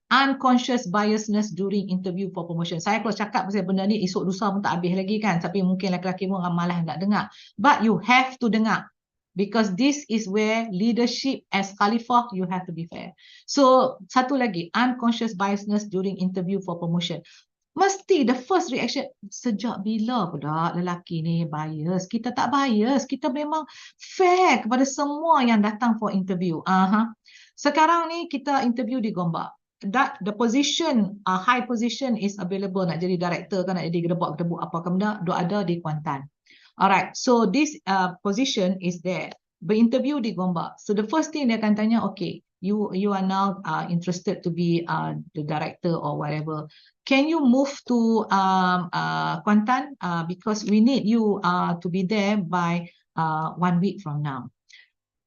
unconscious biasness during interview for promotion. Saya kalau cakap pasal benda ni, esok lusa pun tak habis lagi kan. Tapi mungkin lelaki-lelaki pun malas nak dengar. But you have to dengar. because this is where leadership as Khalifah, you have to be fair. So satu lagi, unconscious biasness during interview for promotion. Mesti the first reaction, sejak bila pula lelaki ni bias? Kita tak bias, kita memang fair kepada semua yang datang for interview. Sekarang ni kita interview di Gombak. That the position, high position is available, nak jadi director kan, nak jadi gedebak-gedebuk apa ke benda, duk ada di Kuantan. Alright, so this position is there. Berinterview di Gombak. So the first thing dia akan tanya, okay, you are now interested to be the director or whatever. Can you move to Kuantan because we need you to be there by 1 week from now.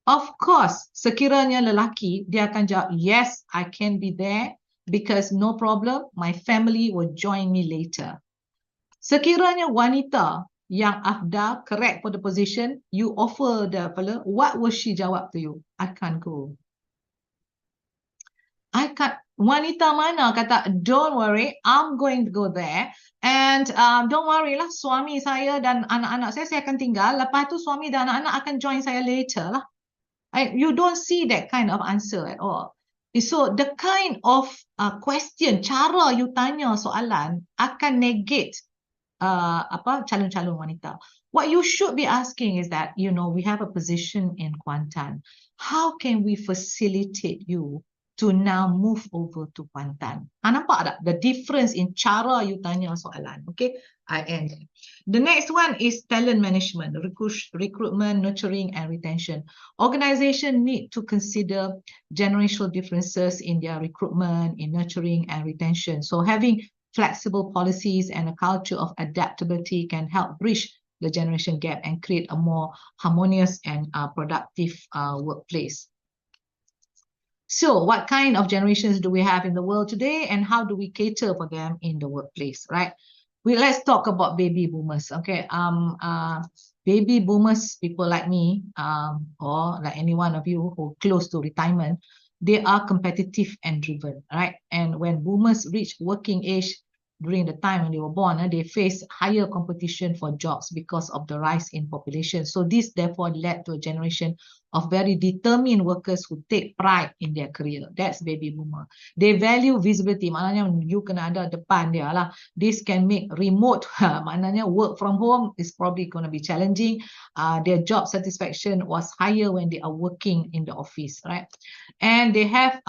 Of course, sekiranya lelaki, dia akan jawab, yes, I can be there because no problem, my family will join me later. Sekiranya wanita yang afdal, correct for the position, you offer the fella, what will she jawab to you? I can't go. I can't. Wanita mana kata, don't worry, I'm going to go there and don't worry lah, suami saya dan anak-anak saya akan tinggal, lepas tu suami dan anak-anak akan join saya later lah. You don't see that kind of answer at all. So the kind of question, cara you tanya soalan akan negate calon-calon wanita. What you should be asking is that, you know, we have a position in Kuantan. How can we facilitate you to now move over to Kuantan? Nampak tak? The difference in cara you tanya soalan. Okay, I end. The next one is talent management, recruitment, nurturing, and retention. Organization need to consider generational differences in their recruitment, in nurturing, and retention. So having flexible policies and a culture of adaptability can help bridge the generation gap and create a more harmonious and productive workplace. So what kind of generations do we have in the world today, and how do we cater for them in the workplace, right? Let's talk about baby boomers, okay? Baby boomers, people like me, or like any one of you who are close to retirement, they are competitive and driven, right? And when boomers reach working age, during the time when they were born, they face higher competition for jobs because of the rise in population. So this therefore led to a generation of very determined workers who take pride in their career. That's baby boomer. They value visibility. Maknanya you kena ada depan dia lah. This can make remote, maknanya work from home is probably going to be challenging. Their job satisfaction was higher when they are working in the office, right? And they have,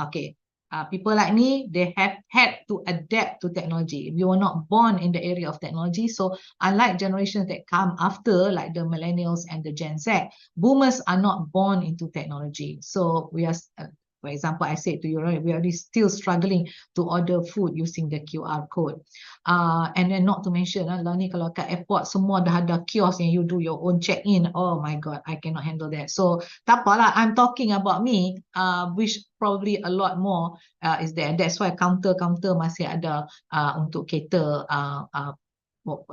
people like me, they have had to adapt to technology. We were not born in the area of technology. So unlike generations that come after, like the millennials and the Gen Z, boomers are not born into technology. So we are, for example, I said to you, right, we are still struggling to order food using the QR code. And then not to mention, lah ni kalau kat airport, semua dah ada kiosk yang you do your own check-in. Oh my God, I cannot handle that. So tak apalah, I'm talking about me, which probably a lot more is there. And that's why counter masih ada untuk cater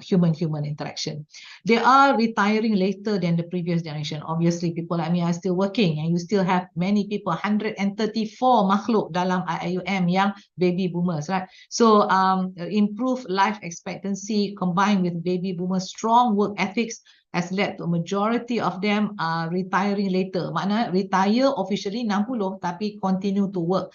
human interaction. They are retiring later than the previous generation. Obviously, people like me are still working, and you still have many people, 134 makhluk dalam IUM yang baby boomers, right? So improved life expectancy combined with baby boomers' strong work ethics has led to a majority of them retiring later. Maknanya retire officially 60 tapi continue to work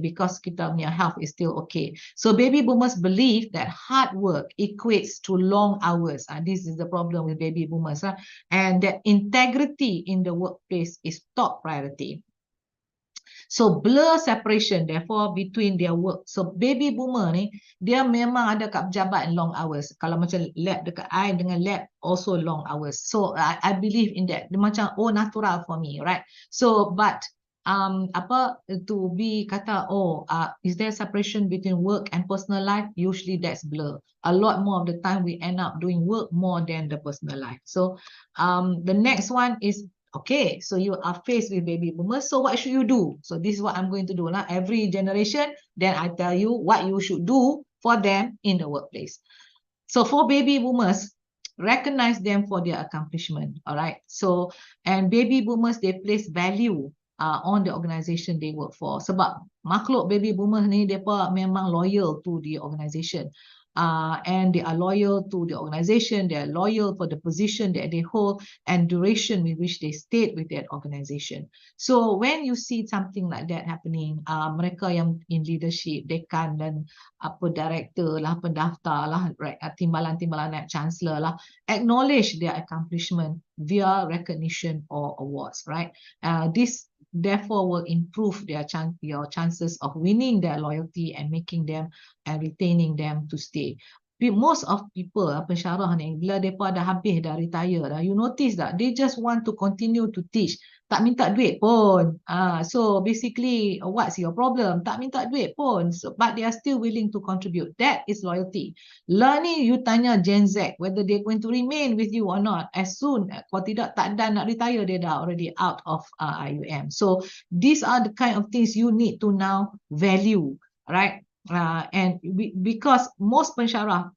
because kita punya health is still okay. So baby boomers believe that hard work equates to long hours. This is the problem with baby boomers, and that integrity in the workplace is top priority. So blur separation therefore between their work. So baby boomer ni, dia memang ada kat pejabat long hours. Kalau macam lab dekat I dengan lab also long hours. So I believe in that. Dia macam natural for me, right? So but to be kata is there separation between work and personal life? Usually that's blur. A lot more of the time we end up doing work more than the personal life. So the next one is, okay, so you are faced with baby boomers. So what should you do? So this is what I'm going to do now. Every generation, then I tell you what you should do for them in the workplace. So for baby boomers, recognize them for their accomplishment. All right. So, and baby boomers, they place value on the organization they work for. Sebab makhluk baby boomers ni, mereka memang loyal to the organization. and they are loyal to the organization, they are loyal for the position that they hold and duration with which they stayed with that organization. So when you see something like that happening, mereka yang in leadership, dekan dan director lah, pendaftar lah, timbalan-timbalan naib chancellor lah, acknowledge their accomplishment via recognition or awards, right? This therefore will improve your chances of winning their loyalty and making them and retaining them to stay. Most of people, pensyarah ni, bila mereka dah habis, dah retire dah, you notice that they just want to continue to teach. Tak minta duit pun. So basically, what's your problem? Tak minta duit pun. So, but they are still willing to contribute. That is loyalty. Learning, you tanya Gen Z whether they're going to remain with you or not. As soon, kalau tidak, tak dan nak retire, they dah already out of IUM. So these are the kind of things you need to now value, right? And because most pensyarah,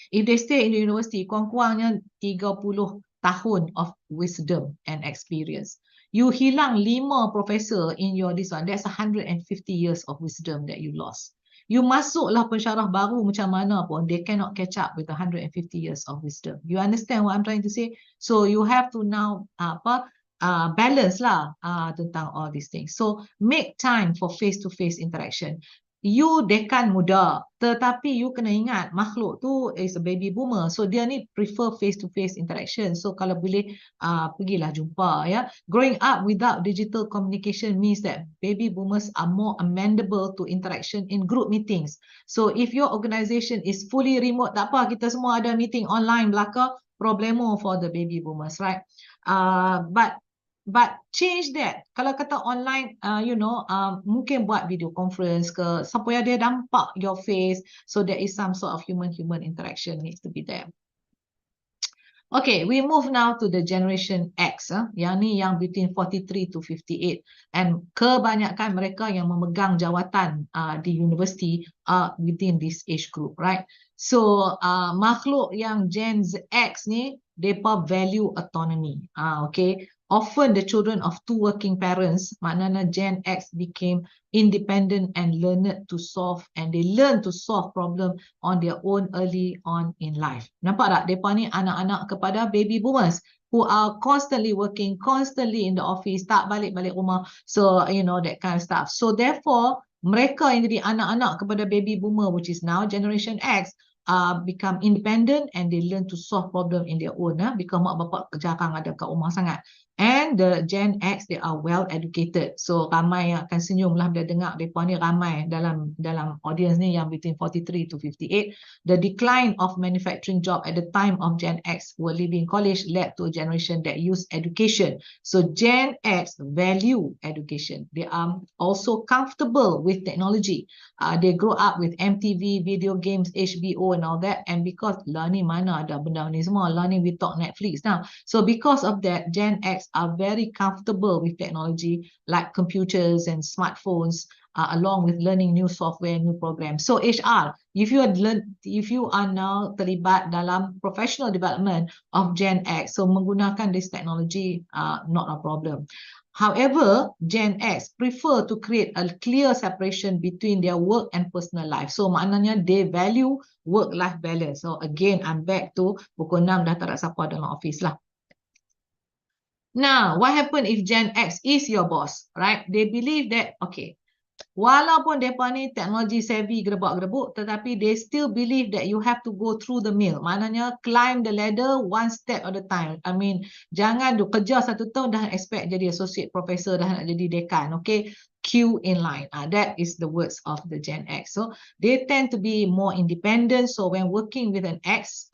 if they stay in the university, kurang-kurangnya 30 tahun of wisdom and experience. You hilang 5 professor in your this one, that's 150 years of wisdom that you lost. You masuklah pensyarah baru macam mana pun, they cannot catch up with 150 years of wisdom. You understand what I'm trying to say? So you have to now balance lah tentang all these things. So make time for face-to-face interaction. You dekan muda, tetapi you kena ingat makhluk tu is a baby boomer, so dia ni prefer face-to-face interaction. So kalau boleh pergilah jumpa ya. Growing up without digital communication means that baby boomers are more amenable to interaction in group meetings. So if your organization is fully remote, tak apa, kita semua ada meeting online belaka, problemo for the baby boomers, right? But change that. Kalau kata online, mungkin buat video conference ke, supaya dia nampak your face, so there is some sort of human-human interaction needs to be there. Okay, we move now to the Generation X, yang ni yang between 43 to 58, and kebanyakan mereka yang memegang jawatan di university are within this age group, right? So makhluk yang Gen X ni, mereka value autonomy. Okay. Often the children of 2 working parents, maknanya Gen X became independent and learned to solve, and they learn to solve problem on their own early on in life. Nampak tak? Mereka ni anak-anak kepada baby boomers who are constantly working, constantly in the office, tak balik-balik rumah. So, that kind of stuff. So therefore, mereka yang jadi anak-anak kepada baby boomer, which is now Generation X, become independent and they learn to solve problem in their own, because mak bapak jarang ada kat rumah sangat. And the Gen X, they are well educated. So ramai yang akan senyum lah bila dengar mereka ni ramai dalam audience ni yang between 43 to 58. The decline of manufacturing job at the time of Gen X were leaving college led to a generation that use education. So Gen X value education. They are also comfortable with technology. They grow up with MTV, video games, HBO and all that. And because learning mana ada benda ni semua, learning we talk Netflix now. So because of that, Gen X are very comfortable with technology like computers and smartphones, along with learning new software, new programs. So HR, if you are now terlibat dalam professional development of Gen X, so menggunakan this technology, not a problem. However, Gen X prefer to create a clear separation between their work and personal life. So maknanya they value work-life balance. So again, I'm back to pukul 6 dah tak ada siapa dalam office lah. Now, what happens if Gen X is your boss, right? They believe that, okay, walaupun mereka ni teknologi savvy gerebak-gerebuk, tetapi they still believe that you have to go through the mill. Maknanya climb the ladder one step at a time. I mean, jangan kerja 1 tahun dah expect jadi associate professor, dah nak jadi dekan, okay? Queue in line. That is the words of the Gen X. So they tend to be more independent. So when working with an X,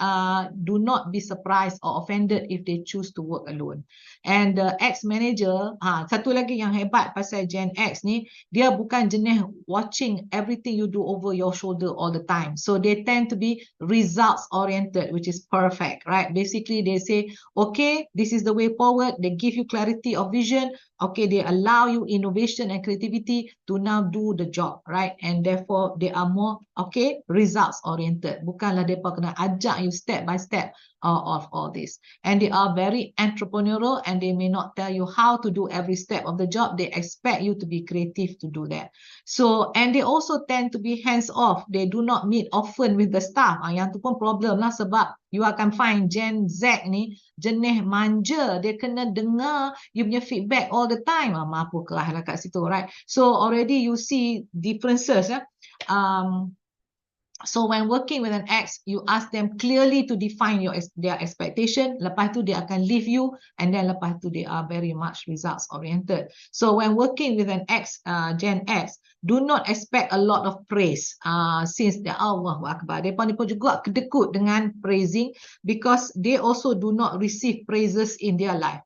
do not be surprised or offended if they choose to work alone. And the X manager, satu lagi yang hebat pasal Gen X ni, dia bukan jenis watching everything you do over your shoulder all the time. So they tend to be results oriented, which is perfect, right? Basically, they say, okay, this is the way forward. They give you clarity of vision. Okay, they allow you innovation and creativity to now do the job, right? And therefore, they are more, okay, results oriented. Bukanlah mereka kena ajak you step by step of all this. And they are very entrepreneurial and and they may not tell you how to do every step of the job. They expect you to be creative to do that. So, and they also tend to be hands off. They do not meet often with the staff. Yang tu pun problem lah, sebab you akan find Gen Z ni jenis manja. Dia kena dengar you punya feedback all the time. Mampu kelah lah kat situ, right? So already you see differences. So when working with an ex, you ask them clearly to define their expectation. Lepas tu dia akan leave you, and then lepas tu they are very much results oriented. So when working with an ex, Gen X, do not expect a lot of praise. Since they Allahu Akbar, mereka pun juga kedekut dengan praising, because they also do not receive praises in their life.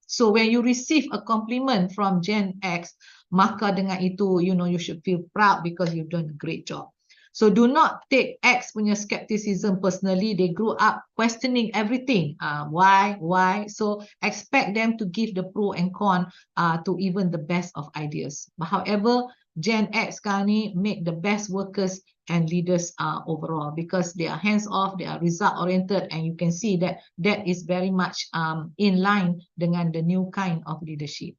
So when you receive a compliment from Gen X, maka dengan itu, you know, you should feel proud because you've done a great job. So do not take X punya skepticism personally. They grew up questioning everything. Why? So expect them to give the pro and con to even the best of ideas. But however, Gen X sekarang ni make the best workers and leaders overall, because they are hands off, they are result oriented, and you can see that that is very much in line dengan the new kind of leadership.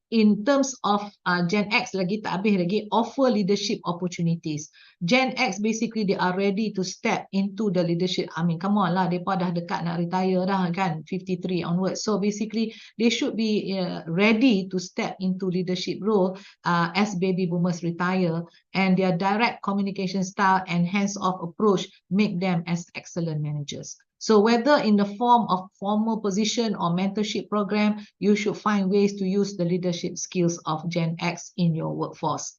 In terms of Gen X, lagi tak habis lagi, offer leadership opportunities. Gen X basically they are ready to step into the leadership. I mean, come on lah, mereka dah dekat nak retire dah kan, 53 onwards. So basically they should be ready to step into leadership role as baby boomers retire, and their direct communication style and hands-off approach make them as excellent managers. So whether in the form of formal position or mentorship program, you should find ways to use the leadership skills of Gen X in your workforce.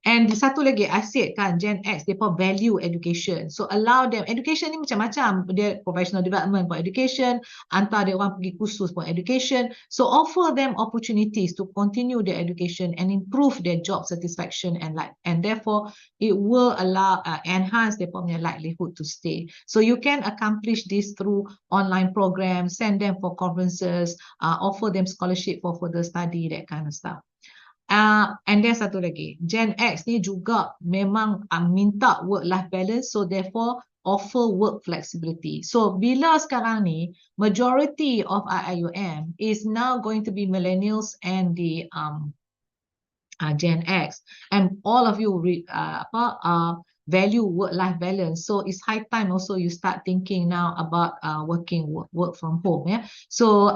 And satu lagi, I said kan, Gen X, mereka value education. So allow them, education ni macam-macam. Dia professional development for education, hantar dia orang pergi kursus for education. So offer them opportunities to continue their education and improve their job satisfaction and therefore it will allow, enhance their likelihood to stay. So you can accomplish this through online programs, send them for conferences, offer them scholarship for further study, that kind of stuff. And then satu lagi, Gen X ni juga memang minta work-life balance, so therefore offer work flexibility. So bila sekarang ni majority of IIUM is now going to be millennials and the Gen X, and all of you value work-life balance. So it's high time also you start thinking now about work from home. Yeah. So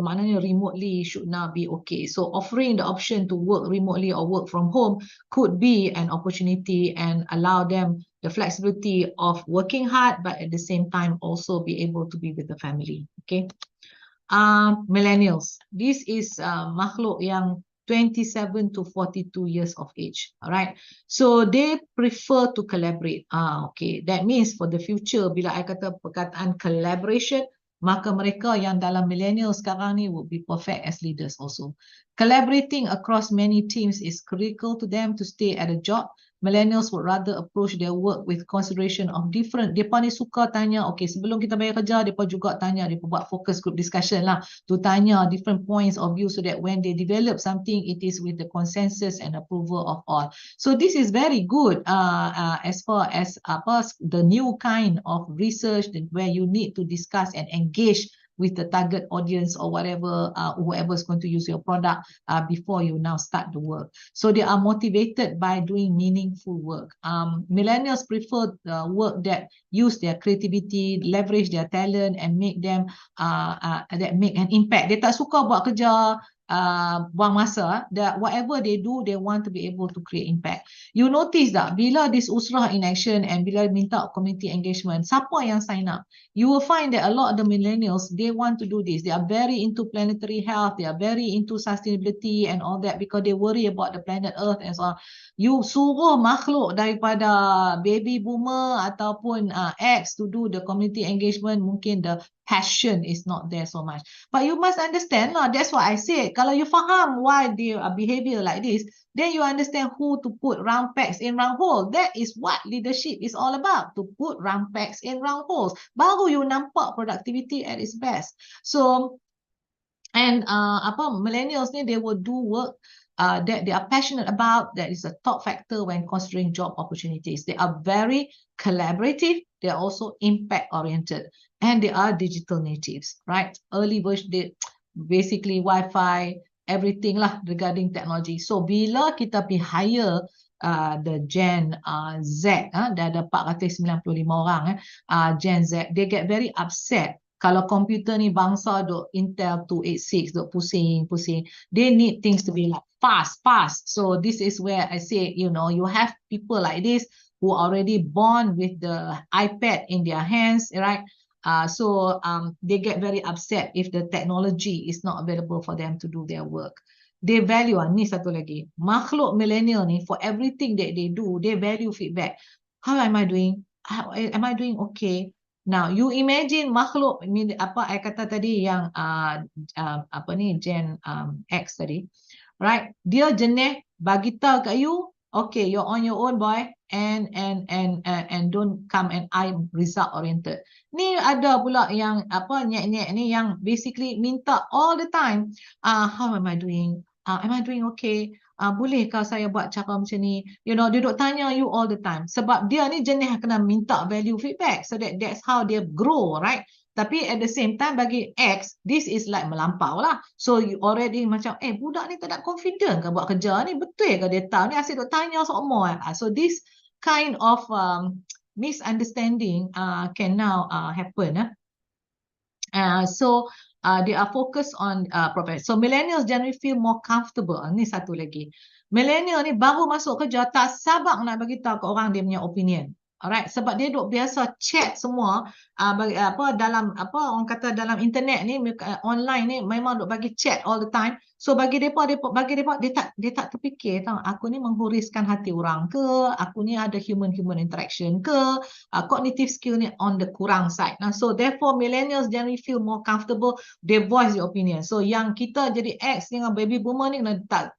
maknanya remotely should now be okay. So offering the option to work remotely or work from home could be an opportunity and allow them the flexibility of working hard, but at the same time also be able to be with the family. Okay. Millennials. This is makhluk yang 27 to 42 years of age. All right. So they prefer to collaborate. Okay. That means for the future, bila I kata perkataan collaboration, maka mereka yang dalam millennial sekarang ni would be perfect as leaders also. Collaborating across many teams is critical to them to stay at a job. Millennials would rather approach their work with consideration of different. Mereka ni suka tanya, okay, sebelum kita bayar kerja, mereka juga tanya, mereka buat focus group discussion lah, to tanya different points of view so that when they develop something, it is with the consensus and approval of all. So this is very good as far as the new kind of research where you need to discuss and engage with the target audience or whatever, whoever is going to use your product before you now start the work. So they are motivated by doing meaningful work. Millennials prefer work that use their creativity, leverage their talent, and make them that make an impact. Dia tak suka buat kerja buang masa. That whatever they do, they want to be able to create impact. You notice that bila this usrah in action and bila minta community engagement, siapa yang sign up? You will find that a lot of the millennials, they want to do this. They are very into planetary health. They are very into sustainability and all that because they worry about the planet Earth and so on. You suruh makhluk daripada baby boomer ataupun X to do the community engagement, mungkin the passion is not there so much. But you must understand lah, that's what I said. Kalau you faham why they are behavior like this, then you understand who to put round pegs in round holes. That is what leadership is all about, to put round pegs in round holes. Baru you nampak productivity at its best. So, and millennials ni, they will do work that they are passionate about. That is a top factor when considering job opportunities. They are very collaborative. They are also impact oriented, and they are digital natives, right? Early version, they basically Wi-Fi, everything lah regarding technology. So bila kita pergi hire the Gen Z, dah ada 495 orang, Gen Z, they get very upset kalau komputer ni bangsa duk Intel 286 duk pusing. They need things to be like fast. So this is where I say, you know, you have people like this who are already born with the iPad in their hands, right? So they get very upset if the technology is not available for them to do their work. They value, ni satu lagi, makhluk millennial ni, for everything that they do, they value feedback. How am I doing? Am I doing okay? Now, you imagine makhluk, apa I kata tadi yang apa ni, Gen X tadi, right? Dia jenis bagi tahu kat you, okay, you're on your own, boy, and don't come and I'm result oriented. Ni ada pula yang apa nyek-nyek ni yang basically minta all the time, how am I doing? Am I doing okay? Bolehkah saya buat cara macam ni? You know, dia duk tanya you all the time. Sebab dia ni jenis kena minta value feedback. So that's how they grow, right? Tapi at the same time bagi X, this is like melampau lah. So you already macam, budak ni tak ada confident ke buat kerja ni? Betul ke dia tahu ni? Asyik duk tanya semua. So this kind of misunderstanding can now happen. So they are focused on profession. So millennials generally feel more comfortable. Ni satu lagi. Millennial ni baru masuk kerja tak sabar nak bagi tahu ke orang dia punya opinion. Alright, sebab dia duk biasa chat semua dalam orang kata dalam internet ni, online ni memang duk bagi chat all the time. So bagi depa dia tak terfikir tahu aku ni menghuriskan hati orang ke, aku ni ada human interaction ke, cognitive skill ni on the kurang side. Nah, so therefore millennials generally feel more comfortable, they voice their opinion. So yang kita jadi X dengan baby boomer ni tak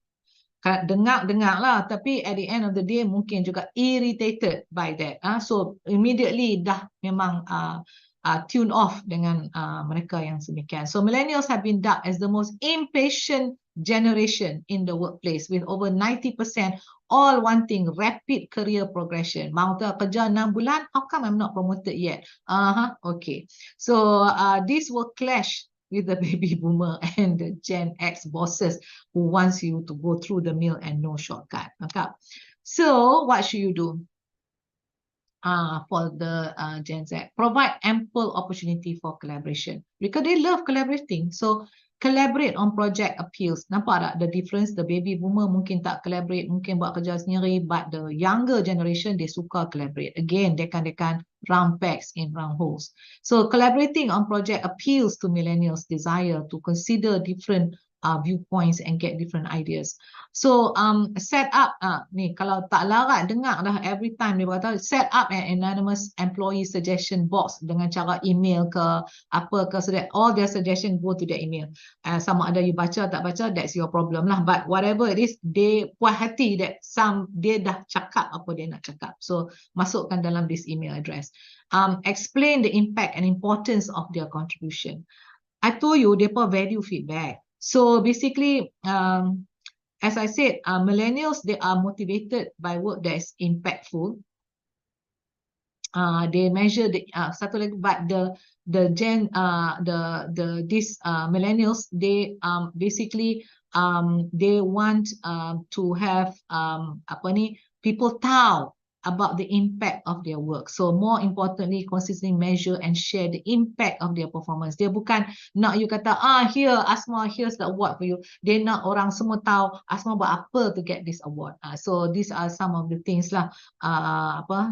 dengar lah, tapi at the end of the day mungkin juga irritated by that. So immediately dah memang tune off dengan mereka yang semikian. So millennials have been dubbed as the most impatient generation in the workplace, with over 90% all wanting rapid career progression. Mau tak kerja 6 bulan, how come I'm not promoted yet? Okay. So this will clash with the baby boomer and the Gen X bosses who wants you to go through the mill and no shortcut. Okay. So what should you do for the Gen Z? Provide ample opportunity for collaboration because they love collaborating. So collaborate on project appeals. Nampak tak the difference? The baby boomer mungkin tak collaborate, mungkin buat kerja sendiri, but the younger generation, they suka collaborate. Again, they can round pegs in round holes. So collaborating on project appeals to millennials' desire to consider different viewpoints and get different ideas. So set up ni kalau tak larat dengar dah every time dia kata set up an anonymous employee suggestion box dengan cara email ke apa ke, so that all their suggestion go to their email. Sama ada you baca tak baca, that's your problem lah, but whatever it is, they puas hati that dia dah cakap apa dia nak cakap, so masukkan dalam this email address. Explain the impact and importance of their contribution. I told you depa value feedback. So basically as I said, millennials, they are motivated by work that is impactful. They measure the satu lagi, but these millennials, they basically they want to have people tahu about the impact of their work. So more importantly, consistently measure and share the impact of their performance. Dia bukan nak you kata, here Asma, here's the award for you. Dia nak orang semua tahu Asma buat apa to get this award. So these are some of the things lah.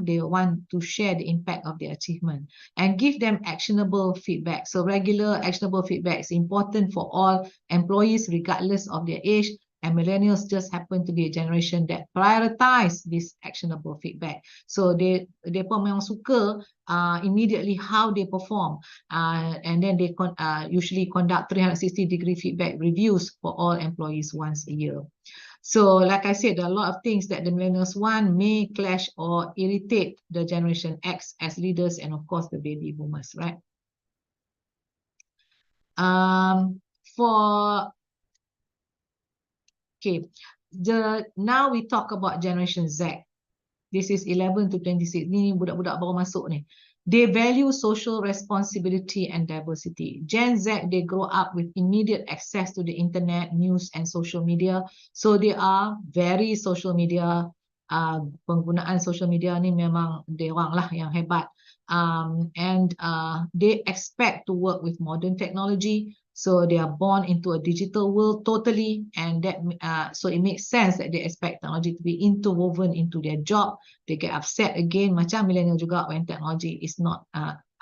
They want to share the impact of their achievement and give them actionable feedback. So regular actionable feedback is important for all employees regardless of their age. And millennials just happen to be a generation that prioritize this actionable feedback. So they pun memang suka immediately how they perform, and then they usually conduct 360-degree feedback reviews for all employees once a year. So like I said, there are a lot of things that the millennials want may clash or irritate the Generation X as leaders and of course the baby boomers, right? Okay. now we talk about Generation Z. This is 11 to 26. Ni budak-budak baru masuk ni. They value social responsibility and diversity. Gen Z, they grow up with immediate access to the internet, news and social media. So they are very social media. Penggunaan social media ni memang dia orang lah yang hebat. And they expect to work with modern technology. So they are born into a digital world totally, and that so it makes sense that they expect technology to be interwoven into their job. They get upset again, macam millennial juga, when technology is not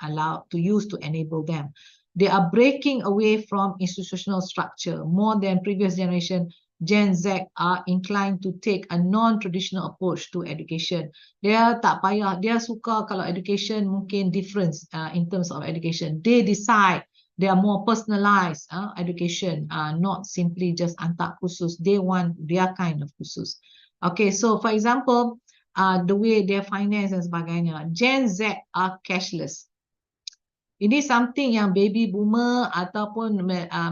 allowed to use to enable them. They are breaking away from institutional structure. More than previous generation, Gen Z are inclined to take a non-traditional approach to education. Dia tak payah, dia suka kalau education mungkin difference in terms of education. They decide. They are more personalized education, not simply just antak khusus. They want their kind of khusus. Okay, so for example, the way they finance dan sebagainya. Gen Z are cashless. Ini something yang baby boomer ataupun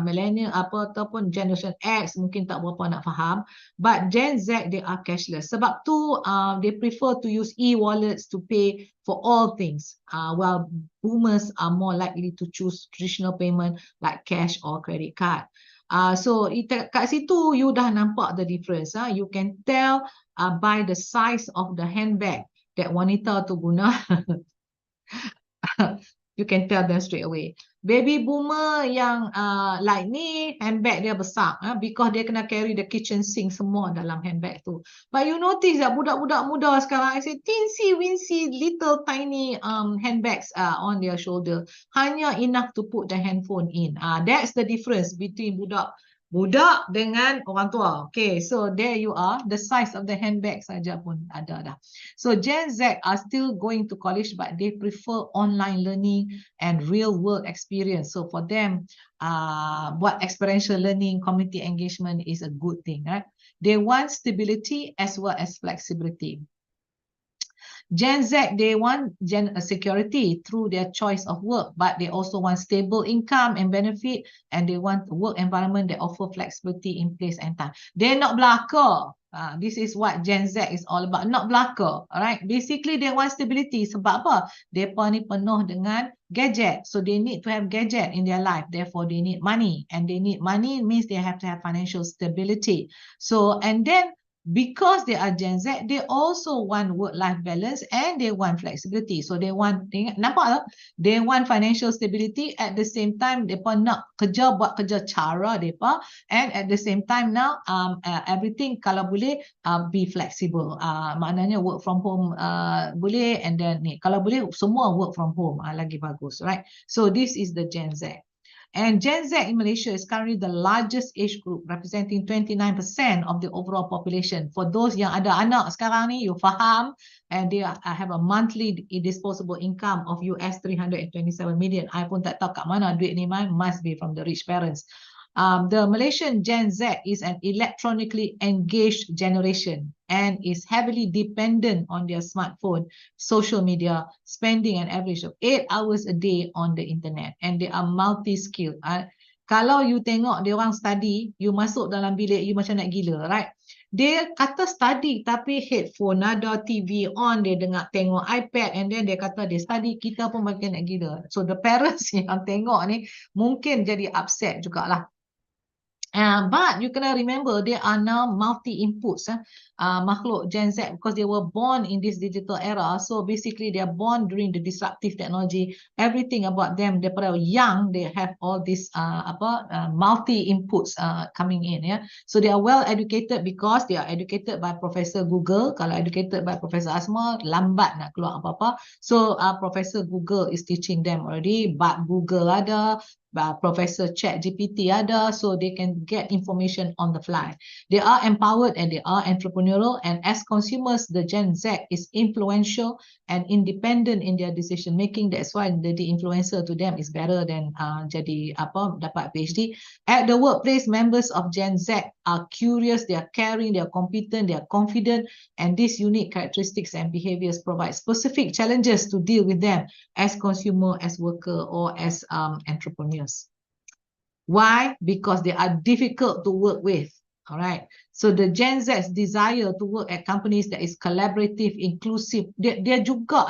millennial ataupun generation X mungkin tak berapa nak faham. But Gen Z, they are cashless. Sebab tu they prefer to use e-wallets to pay for all things. While boomers are more likely to choose traditional payment like cash or credit card. So kat situ you dah nampak the difference. You can tell by the size of the handbag that wanita tu guna. You can tell them straight away. Baby boomer yang like ni, handbag dia besar because dia kena carry the kitchen sink semua dalam handbag tu. But you notice that budak-budak muda sekarang, I say teensy wincy little tiny handbags on their shoulder, hanya enough to put the handphone in. That's the difference between budak dengan orang tua. Okay, so there you are. The size of the handbag saja pun ada dah. So Gen Z are still going to college, but they prefer online learning and real world experience. So for them, what experiential learning, community engagement is a good thing, right? They want stability as well as flexibility. Gen Z, they want security through their choice of work, but they also want stable income and benefit, and they want a work environment that offer flexibility in place and time. They're not belaka. This is what Gen Z is all about. Not belaka, alright? Basically, they want stability. Sebab apa? Mereka ni penuh dengan gadget. So they need to have gadget in their life. Therefore, they need money. And they need money means they have to have financial stability. So, and then because they are Gen Z, they also want work-life balance and they want flexibility. So they want, nampak tak? They want financial stability, at the same time mereka nak buat kerja cara mereka, and at the same time now everything kalau boleh be flexible. Maknanya work from home boleh, and then ni kalau boleh semua work from home lagi bagus, right? So this is the Gen Z. And Gen Z in Malaysia is currently the largest age group, representing 29% of the overall population. For those yang ada anak sekarang ni, you faham, and they have a monthly disposable income of US 327 million. I pun tak tahu kat mana duit ni, must be from the rich parents. The Malaysian Gen Z is an electronically engaged generation and is heavily dependent on their smartphone, social media, spending an average of 8 hours a day on the internet, and they are multi-skilled. Kalau you tengok dia orang study, you masuk dalam bilik, you macam nak gila, right? Dia kata study tapi headphone ada, TV on, dia dengar tengok iPad, and then dia kata dia study, kita pun makin nak gila. So the parents yang tengok ni mungkin jadi upset jugalah. But you kena remember, they are now multi-inputs, makhluk Gen Z, because they were born in this digital era. So basically they are born during the disruptive technology. Everything about them, daripada young, they have all these multi-inputs coming in. Yeah? So they are well educated because they are educated by Professor Google. Kalau educated by Professor Asma, lambat nak keluar apa-apa. So Professor Google is teaching them already, but Google ada, Professor ChatGPT ada, so they can get information on the fly. They are empowered and they are entrepreneurial, and as consumers, the Gen Z is influential and independent in their decision making. That's why the influencer to them is better than jadi dapat PhD. At the workplace, members of Gen Z are curious, they are caring, they are competent, they are confident, and these unique characteristics and behaviors provide specific challenges to deal with them as consumer, as worker, or as entrepreneurs. Why? Because they are difficult to work with. Alright, so the Gen Z's desire to work at companies that is collaborative, inclusive, dia juga,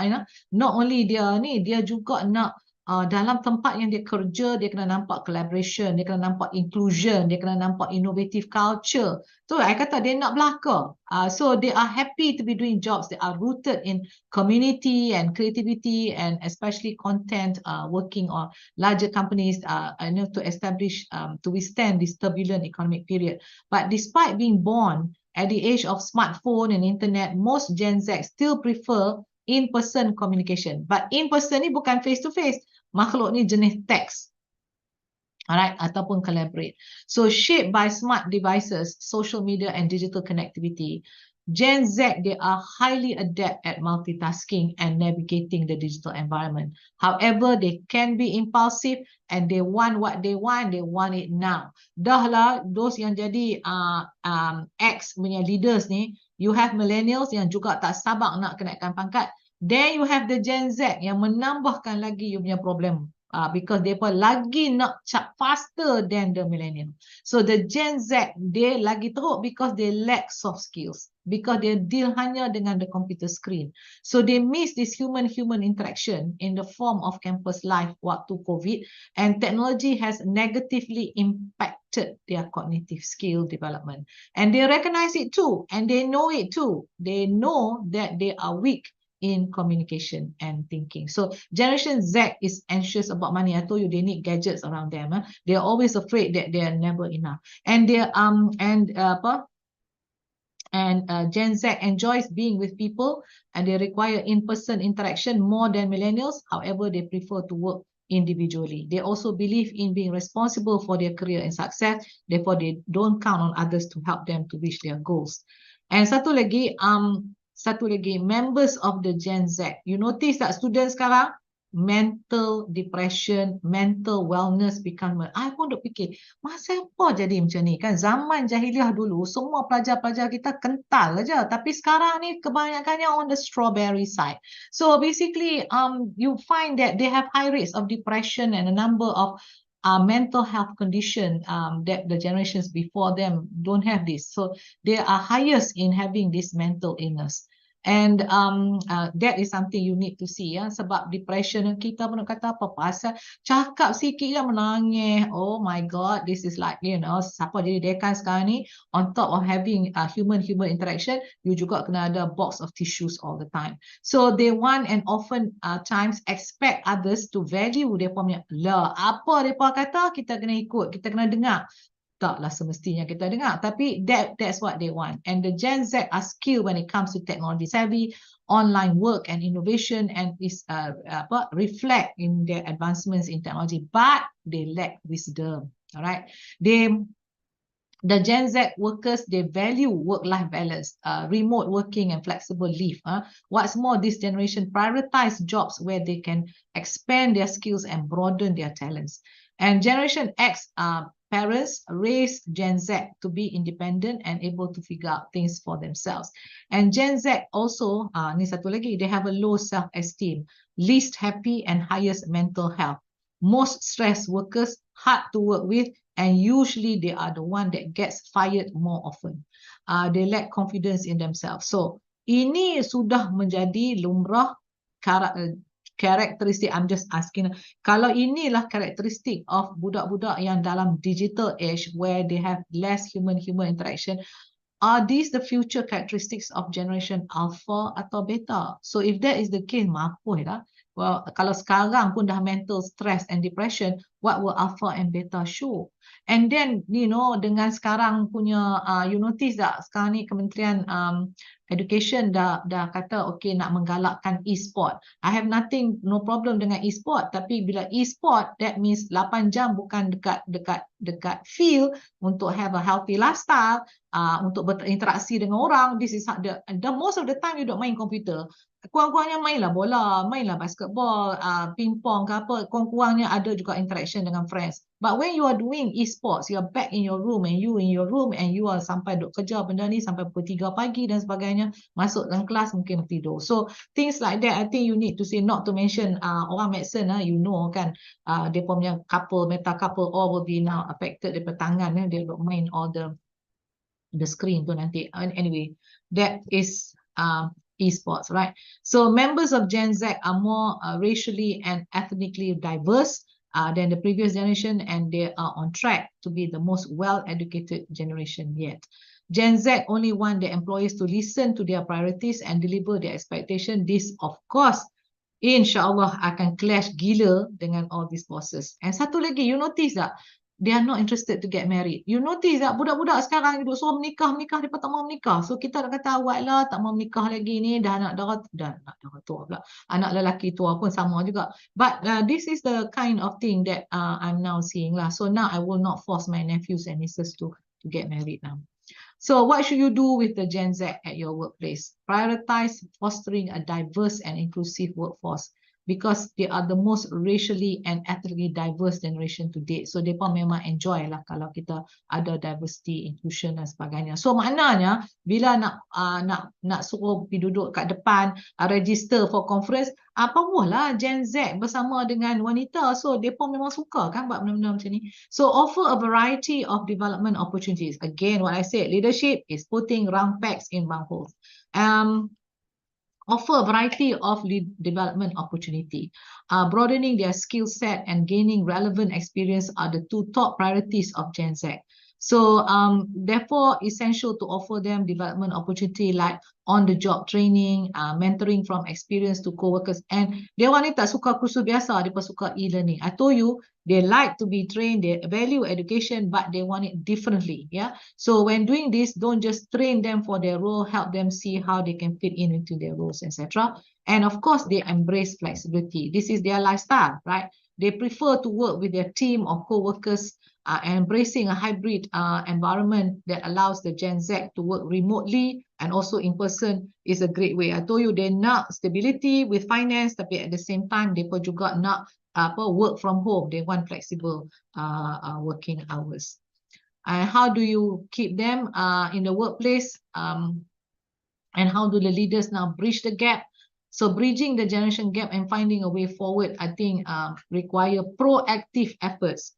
not only dia juga nak dalam tempat yang dia kerja, dia kena nampak collaboration, dia kena nampak inclusion, dia kena nampak innovative culture. So I kata dia nak belaka. So they are happy to be doing jobs that are rooted in community and creativity, and especially content, working on larger companies, to establish, to withstand this turbulent economic period. But despite being born at the age of smartphone and internet, most Gen Z still prefer in-person communication. But in-person ni bukan face-to-face. Makhluk ni jenis teks. Alright, ataupun collaborate. So shaped by smart devices, social media and digital connectivity, Gen Z, they are highly adept at multitasking and navigating the digital environment. However, they can be impulsive and they want what they want it now. Dah lah, those yang jadi X punya leaders ni, you have millennials yang juga tak sabar nak kenaikkan pangkat. Then you have the Gen Z yang menambahkan lagi you punya problem. Because mereka lagi nak faster than the millennial. So the Gen Z, they lagi teruk because they lack soft skills. Because they deal hanya dengan the computer screen. So they miss this human-human interaction in the form of campus life waktu COVID, and technology has negatively impacted their cognitive skill development. And they recognize it too, and they know it too. They know that they are weak in communication and thinking. So Generation Z is anxious about money. I told you they need gadgets around them. They're always afraid that they're never enough. And Gen Z enjoys being with people, and they require in-person interaction more than millennials. However, they prefer to work individually. They also believe in being responsible for their career and success. Therefore, they don't count on others to help them to reach their goals. And satu lagi, members of the Gen Z. You notice that students sekarang, mental depression, mental wellness become, I pun duk fikir, masa apa jadi macam ni kan? Zaman jahiliah dulu, semua pelajar-pelajar kita kental aja. Tapi sekarang ni kebanyakannya on the strawberry side. So basically, you find that they have high rates of depression and a number of mental health condition that the generations before them don't have this. So they are highest in having this mental illness. And that is something you need to see, ya. Sebab depression kita pun nak kata apa pasal cakap sikit je menangis. Oh my God, this is like, siapa jadi dekan sekarang ni, on top of having human-human interaction, you juga kena ada box of tissues all the time. So they want and often times expect others to value mereka punya, lah apa mereka kata kita kena ikut, kita kena dengar. Taklah semestinya kita dengar, tapi that's what they want. And the Gen Z are skilled when it comes to technology savvy, online work and innovation, and is reflect in their advancements in technology, but they lack wisdom. All right, the Gen Z workers, they value work-life balance, remote working and flexible leave. What's more, this generation prioritize jobs where they can expand their skills and broaden their talents. And Generation X parents raise Gen Z to be independent and able to figure out things for themselves. And Gen Z also, ni satu lagi, they have a low self-esteem, least happy and highest mental health. Most stressed workers, hard to work with, and usually they are the one that gets fired more often. They lack confidence in themselves. So ini sudah menjadi lumrah karakteristik. I'm just asking, kalau inilah karakteristik of budak-budak yang dalam digital age where they have less human-human interaction, are these the future characteristics of generation alpha atau beta? So if that is the case, mampus lah. Well, kalau sekarang pun dah mental stress and depression, what will alpha and beta show? And then, dengan sekarang punya, you notice tak sekarang ni Kementerian Education dah kata okay nak menggalakkan e-sport. I have no problem dengan e-sport, tapi bila e-sport, that means 8 jam bukan dekat field untuk have a healthy lifestyle, untuk berinteraksi dengan orang. This is the most of the time you don't main komputer. Kurang-kurangnya mainlah bola, mainlah basketball, ping-pong ke apa, kurang-kurangnya ada juga interaction dengan friends. But when you are doing e-sports, you are back in your room and you in your room and you are sampai duk kerja benda ni sampai pukul 3 pagi dan sebagainya, masuk dalam kelas mungkin tidur. So things like that, I think you need to say, not to mention orang medicine, kan, dia punya couple, meta couple, all will be now affected daripada tangan, dia duk main all the the screen tu nanti. Anyway, that is esports, right? So members of Gen Z are more racially and ethnically diverse than the previous generation, and they are on track to be the most well-educated generation yet. Gen Z only want the employees to listen to their priorities and deliver their expectation. This, of course, InsyaAllah akan clash gila dengan all these bosses. And satu lagi, you notice tak? They are not interested to get married. You notice tak? Budak-budak sekarang duduk suruh menikah, mereka tak mau menikah. So kita dah kata awak lah, tak mau menikah lagi ni, dah anak darah tua pula. Anak lelaki tua pun sama juga. But this is the kind of thing that I'm now seeing lah. So now I will not force my nephews and nieces to get married now. So what should you do with the Gen Z at your workplace? Prioritize fostering a diverse and inclusive workforce because they are the most racially and ethnically diverse generation to date. So mereka memang enjoy lah kalau kita ada diversity, inclusion dan sebagainya. So maknanya bila nak suruh pergi duduk kat depan, register for conference, powerlah Gen Z bersama dengan wanita. So mereka memang suka kan buat benda-benda macam ni. So offer a variety of development opportunities. Again, what I said, leadership is putting round pegs in round holes. Offer a variety of development opportunity. Broadening their skill set and gaining relevant experience are the two top priorities of Gen Z. So therefore, essential to offer them development opportunity like on-the-job training, mentoring from experience to co-workers. And dia orang ni tak suka kursus biasa, dia suka e-learning. I told you, they like to be trained, they value education, but they want it differently. Yeah. So when doing this, don't just train them for their role, help them see how they can fit in into their roles, etc. And of course, they embrace flexibility. This is their lifestyle, right? They prefer to work with their team of co-workers, embracing a hybrid environment that allows the Gen Z to work remotely and also in person is a great way. I told you they nak stability with finance, tapi at the same time, mereka juga nak work from home. They want flexible working hours. And how do you keep them in the workplace? And how do the leaders now bridge the gap? So bridging the generation gap and finding a way forward, I think require proactive efforts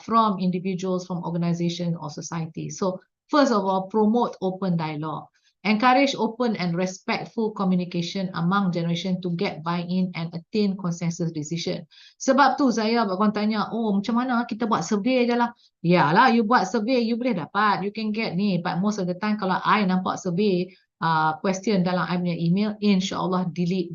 from individuals, from organizations or society. So first of all, promote open dialogue. Encourage open and respectful communication among generation to get buy-in and attain consensus decision. Sebab tu saya bakal tanya, oh macam mana kita buat survey je lah. Yalah, you buat survey, you boleh dapat, you can get ni. But most of the time kalau I nampak survey, question dalam I punya email, insyaAllah delete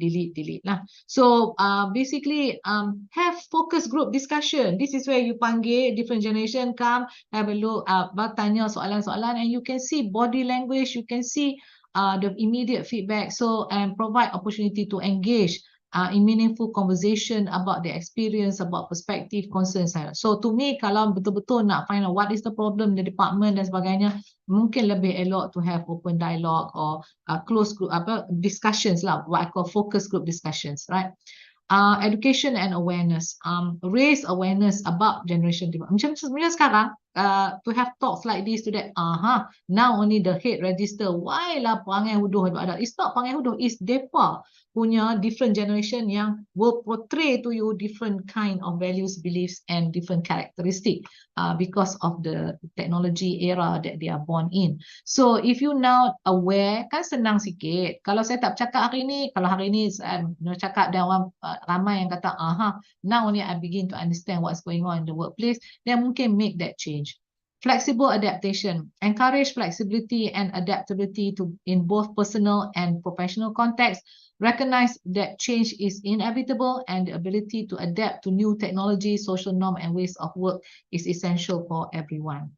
lah. So basically have focus group discussion. This is where you panggil different generation, come have a look, bertanya soalan-soalan, and you can see body language, you can see the immediate feedback. So and provide opportunity to engage in meaningful conversation about their experience, about perspective, concerns. So to me, kalau betul-betul nak find out what is the problem in the department dan sebagainya, mungkin lebih elok to have open dialogue or close group discussions lah, what I call focus group discussions, right? Education and awareness, raise awareness about generation development. Macam sebenarnya sekarang, to have talks like this to that, now only the head register, why lah perangai huduh ada? It's not perangai huduh, it's depa punya different generation yang will portray to you different kind of values, beliefs and different characteristic because of the technology era that they are born in. So if you now aware, kan senang sikit. Kalau saya tak bercakap hari ni, kalau hari ni saya cakap dan orang ramai yang kata, now only I begin to understand what's going on in the workplace, then mungkin make that change. Flexible adaptation. Encourage flexibility and adaptability in both personal and professional context. Recognize that change is inevitable and the ability to adapt to new technology, social norm and ways of work is essential for everyone.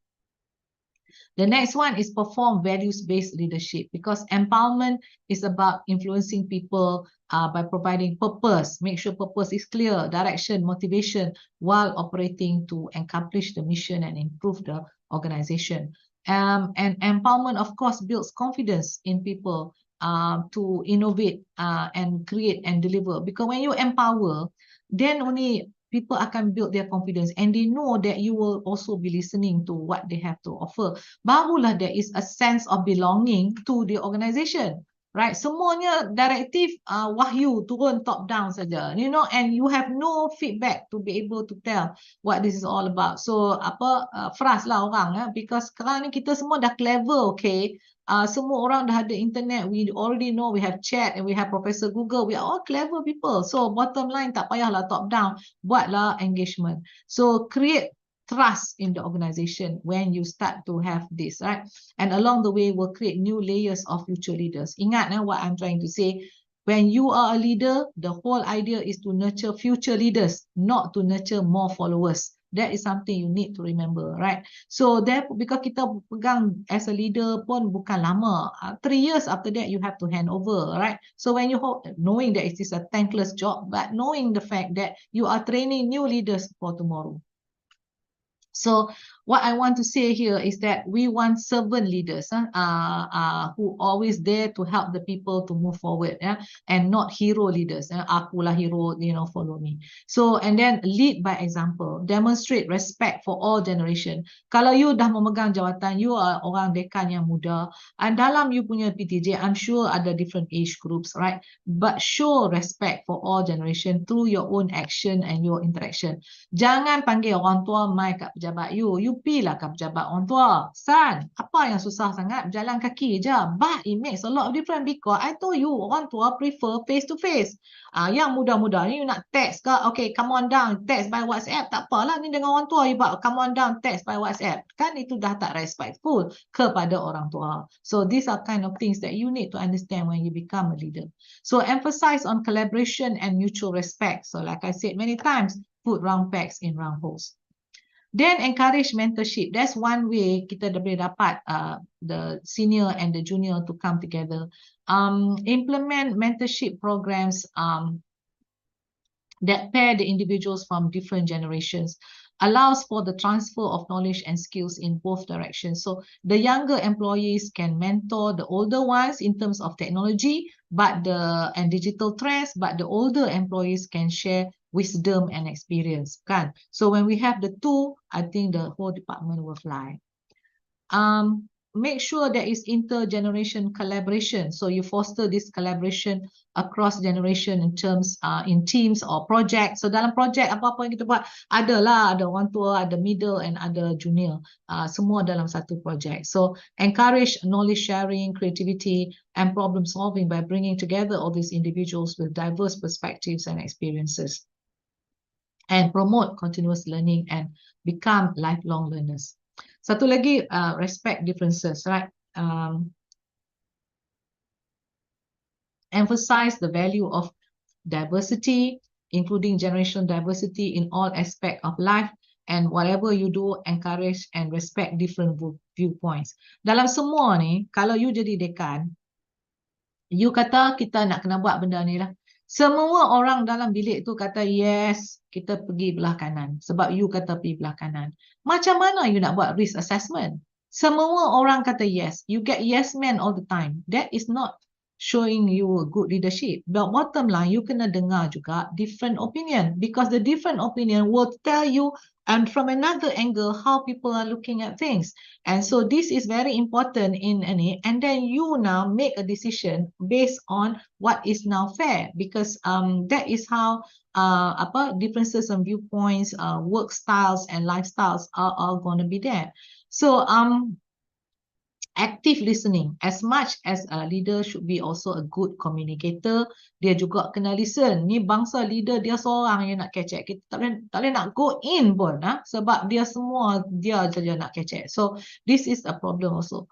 The next one is perform values-based leadership, because empowerment is about influencing people by providing purpose. Make sure purpose is clear, direction, motivation, while operating to accomplish the mission and improve the organization. And empowerment, of course, builds confidence in people to innovate and create and deliver. Because when you empower, then only people akan build their confidence and they know that you will also be listening to what they have to offer. Barulah there is a sense of belonging to the organization. right? Semuanya directive wahyu turun top down saja, you know, and you have no feedback to be able to tell what this is all about. So frust lah orang because sekarang ni kita semua dah clever, okay? Semua orang dah ada internet, we already know, we have chat and we have Professor Google, we are all clever people. So bottom line, tak payahlah top down, buatlah engagement. So create trust in the organization when you start to have this, right? And along the way, we'll create new layers of future leaders. Ingat what I'm trying to say. When you are a leader, the whole idea is to nurture future leaders, not to nurture more followers. That is something you need to remember, right? So therefore, because kita pegang as a leader pun bukan lama. 3 years after that, you have to hand over, right? So when you knowing that it is a thankless job, but knowing the fact that you are training new leaders for tomorrow. So what I want to say here is that we want servant leaders who always there to help the people to move forward, and not hero leaders. Akulah hero, you know, follow me. So and then lead by example, demonstrate respect for all generation. Kalau you dah memegang jawatan, you are orang dekan yang muda, and dalam you punya PTJ, I'm sure ada different age groups, right? But show respect for all generation through your own action and your interaction. Jangan panggil orang tua mai kat pejabat you. You pilah kat pejabat orang tua. San, apa yang susah sangat? Berjalan kaki je. But it makes a lot of difference because I told you, orang tua prefer face to face. Yang muda-muda ni you nak text ke? Okay, come on down, text by WhatsApp. Tak apalah ni dengan orang tua. You buat come on down, text by WhatsApp. Kan itu dah tak respectful kepada orang tua. So these are kind of things that you need to understand when you become a leader. So emphasize on collaboration and mutual respect. So like I said many times, put round pegs in round holes. Then encourage mentorship. That's one way kita boleh dapat the senior and the junior to come together. Implement mentorship programs that pair the individuals from different generations. Allows for the transfer of knowledge and skills in both directions. So the younger employees can mentor the older ones in terms of technology, and digital trends, but the older employees can share wisdom and experience. Kan? So when we have the two, I think the whole department will fly. Make sure there is intergeneration collaboration. So you foster this collaboration across generation in terms in teams or projects. So dalam project apa-apa yang kita buat, ada orang tua, ada middle and ada junior. Semua dalam satu project. So encourage knowledge sharing, creativity and problem solving by bringing together all these individuals with diverse perspectives and experiences. And promote continuous learning and become lifelong learners. Satu lagi, respect differences, right? Emphasize the value of diversity, including generational diversity in all aspects of life, and whatever you do, encourage and respect different viewpoints. Dalam semua ni, kalau you jadi dekan, you kata kita nak kena buat benda ni lah. Semua orang dalam bilik tu kata yes, kita pergi belah kanan. Sebab you kata pergi belah kanan. Macam mana you nak buat risk assessment? Semua orang kata yes. You get yes man all the time. That is not showing you a good leadership. But bottom line, you kena dengar juga different opinion. Because the different opinion will tell you and from another angle how people are looking at things. And so this is very important in any, and then you now make a decision based on what is now fair, because that is how differences and viewpoints, work styles and lifestyles are going to be there. So active listening. As much as a leader should be also a good communicator, dia juga kena listen. Ni bangsa leader dia seorang yang nak kecek. Kita tak boleh nak go in pun, sebab dia semua dia saja nak kecek. So this is a problem also.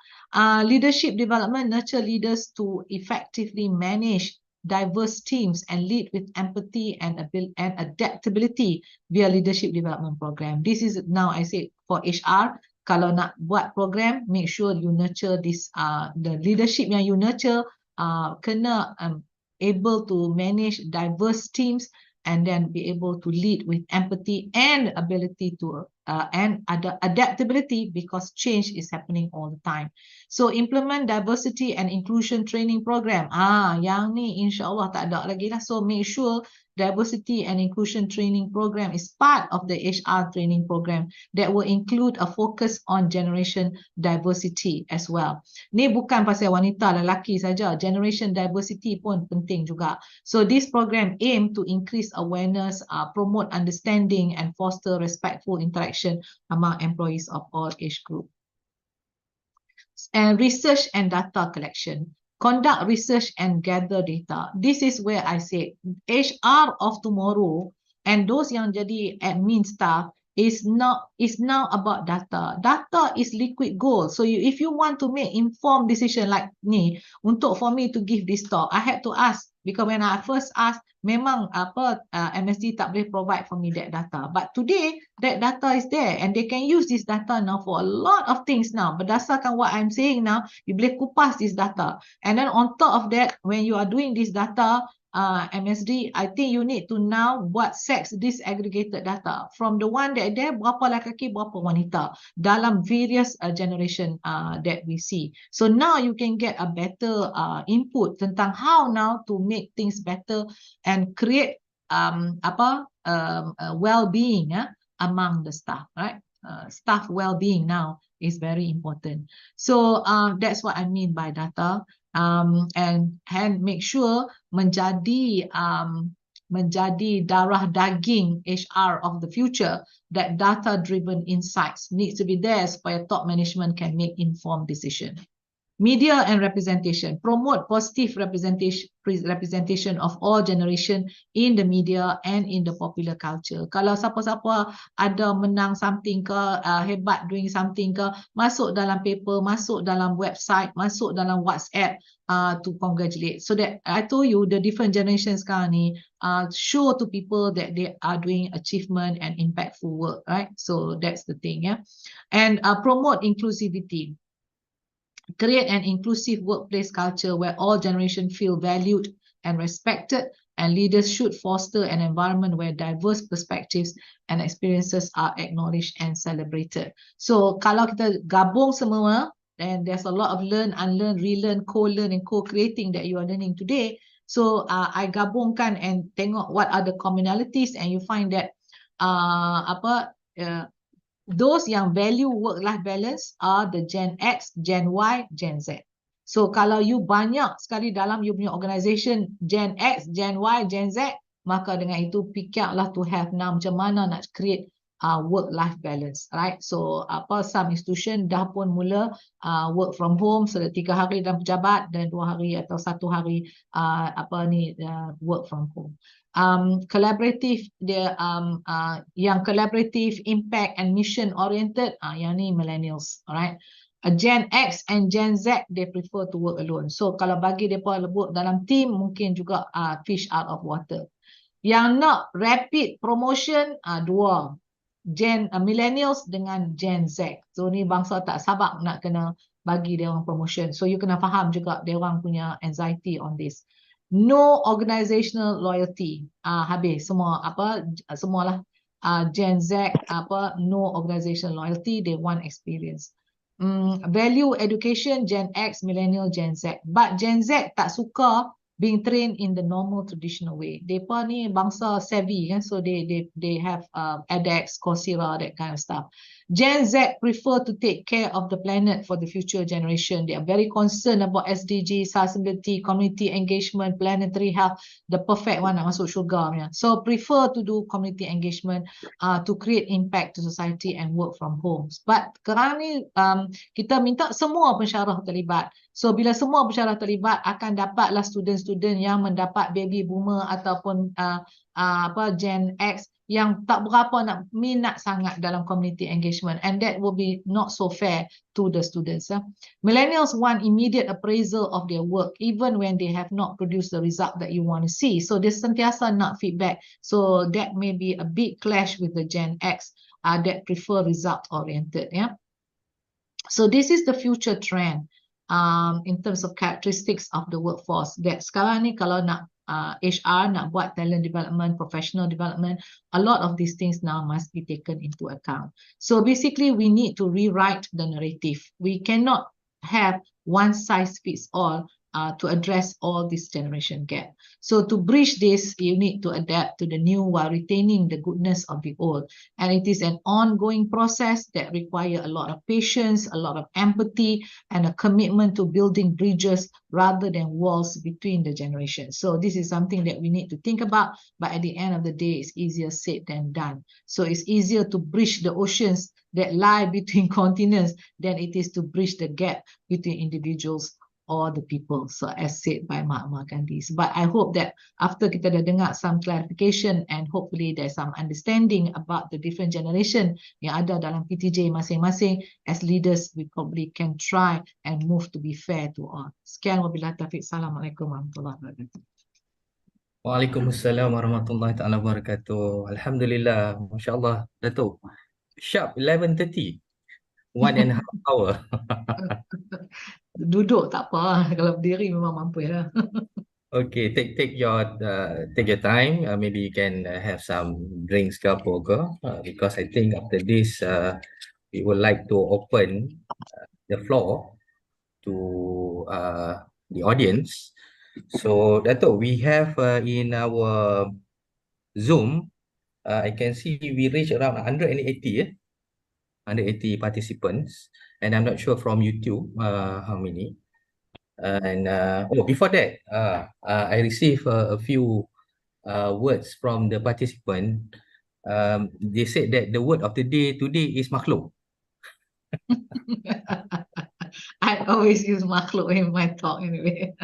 Leadership development nurture leaders to effectively manage diverse teams and lead with empathy and adaptability via leadership development program. This is now I say for HR. Kalau nak buat program, make sure you nurture this, the leadership yang you nurture kena able to manage diverse teams and then be able to lead with empathy and ability to and adaptability because change is happening all the time. So implement diversity and inclusion training program. Yang ni insyaAllah tak ada lagi lah. So make sure diversity and inclusion training program is part of the HR training program that will include a focus on generation diversity as well. Ni bukan pasal wanita lelaki saja, generation diversity pun penting juga. So this program aim to increase awareness, promote understanding and foster respectful interaction among employees of all age group. And research and data collection. Conduct research and gather data. This is where I say HR of tomorrow and those yang jadi admin staff is now about data. Data is liquid gold. So if you want to make informed decision like ni, for me to give this talk, I had to ask, because when I first asked, memang MSD tak boleh provide for me that data. But today, that data is there and they can use this data now for a lot of things now. Berdasarkan what I'm saying now, you boleh kupas this data. And then on top of that, when you are doing this data, MSD, I think you need to now buat sex disaggregated data from the one that there, berapa lelaki, berapa wanita dalam various generation that we see. So now you can get a better input tentang how now to make things better and create well-being among the staff, right? Staff well-being now is very important. So that's what I mean by data. And make sure menjadi darah daging HR of the future, that data-driven insights needs to be there supaya top management can make informed decision. Media and representation. Promote positive representation of all generation in the media and in the popular culture. Kalau siapa-siapa ada menang something ke, hebat doing something ke, masuk dalam paper, masuk dalam website, masuk dalam WhatsApp to congratulate. So that I told you the different generations sekarang ni show to people that they are doing achievement and impactful work, right? So that's the thing, yeah. And promote inclusivity. Create an inclusive workplace culture where all generations feel valued and respected, and leaders should foster an environment where diverse perspectives and experiences are acknowledged and celebrated. So kalau kita gabung semua, and there's a lot of learn, unlearn, relearn, co-learn and co-creating that you are learning today. So I gabungkan and tengok what are the commonalities, and you find that those yang value work-life balance are the Gen X, Gen Y, Gen Z. So kalau you banyak sekali dalam you punya organisation Gen X, Gen Y, Gen Z, maka dengan itu fikirlah to have macam mana nak create work-life balance, right? So some institution dah pun mula work from home, so 3 hari dalam pejabat dan 2 hari atau 1 hari work from home. Collaborative, yang collaborative, impact and mission oriented, yang ni millennials, alright. Gen X and Gen Z, they prefer to work alone. So kalau bagi mereka work dalam team, mungkin juga fish out of water. Yang nak rapid promotion, dua, millennials dengan Gen Z. So ni bangsa tak sabar nak kena bagi dia orang promotion. So you kena faham juga dia orang punya anxiety on this. No organizational loyalty. Habis semua semualah Gen Z no organizational loyalty, they want experience. Value education, Gen X, millennial, Gen Z. But Gen Z tak suka being trained in the normal traditional way. Depa ni bangsa savvy kan, so they have edX, Coursera, that kind of stuff. Gen Z prefer to take care of the planet for the future generation. They are very concerned about SDG, sustainability, community engagement, planetary health, the perfect one nak masuk syurga punya. So prefer to do community engagement to create impact to society and work from home. But sekarang ni kita minta semua pensyarah terlibat. So bila semua pensyarah terlibat, akan dapatlah student-student yang mendapat baby boomer ataupun Gen X yang tak berapa nak minat sangat dalam community engagement, and that will be not so fair to the students. Millennials want immediate appraisal of their work even when they have not produced the result that you want to see. So dia sentiasa nak feedback. So that may be a big clash with the Gen X that prefer result oriented. Yeah. So this is the future trend in terms of characteristics of the workforce. That sekarang ni kalau nak HR nak buat talent development, professional development, a lot of these things now must be taken into account. So basically, we need to rewrite the narrative. We cannot have one size fits all to address all this generation gap. So to bridge this, you need to adapt to the new while retaining the goodness of the old. And it is an ongoing process that requires a lot of patience, a lot of empathy, and a commitment to building bridges rather than walls between the generations. So this is something that we need to think about, but at the end of the day, it's easier said than done. So it's easier to bridge the oceans that lie between continents than it is to bridge the gap between individuals or the people, so as said by Mahatma Gandhi. But I hope that after kita dah dengar some clarification and hopefully there's some understanding about the different generation yang ada dalam PTJ masing-masing, as leaders we probably can try and move to be fair to all. Sekian wabillahi taufiq. Assalamualaikum warahmatullahi wabarakatuh. Waalaikumsalam warahmatullahi taala wabarakatuh. Alhamdulillah, masya-Allah, Datuk. Sharp 11:30. 1.5 hour. Duduk tak apa, kalau berdiri memang mampu ya. Okay, take your time. Maybe you can have some drinks ke apa ke, because I think after this we would like to open the floor to the audience. So Dato', we have in our Zoom, I can see we reach around 180 participants, and I'm not sure from YouTube how many. Before that, I received a few words from the participant. They said that the word of the day today is makhluk. I always use makhluk in my talk anyway.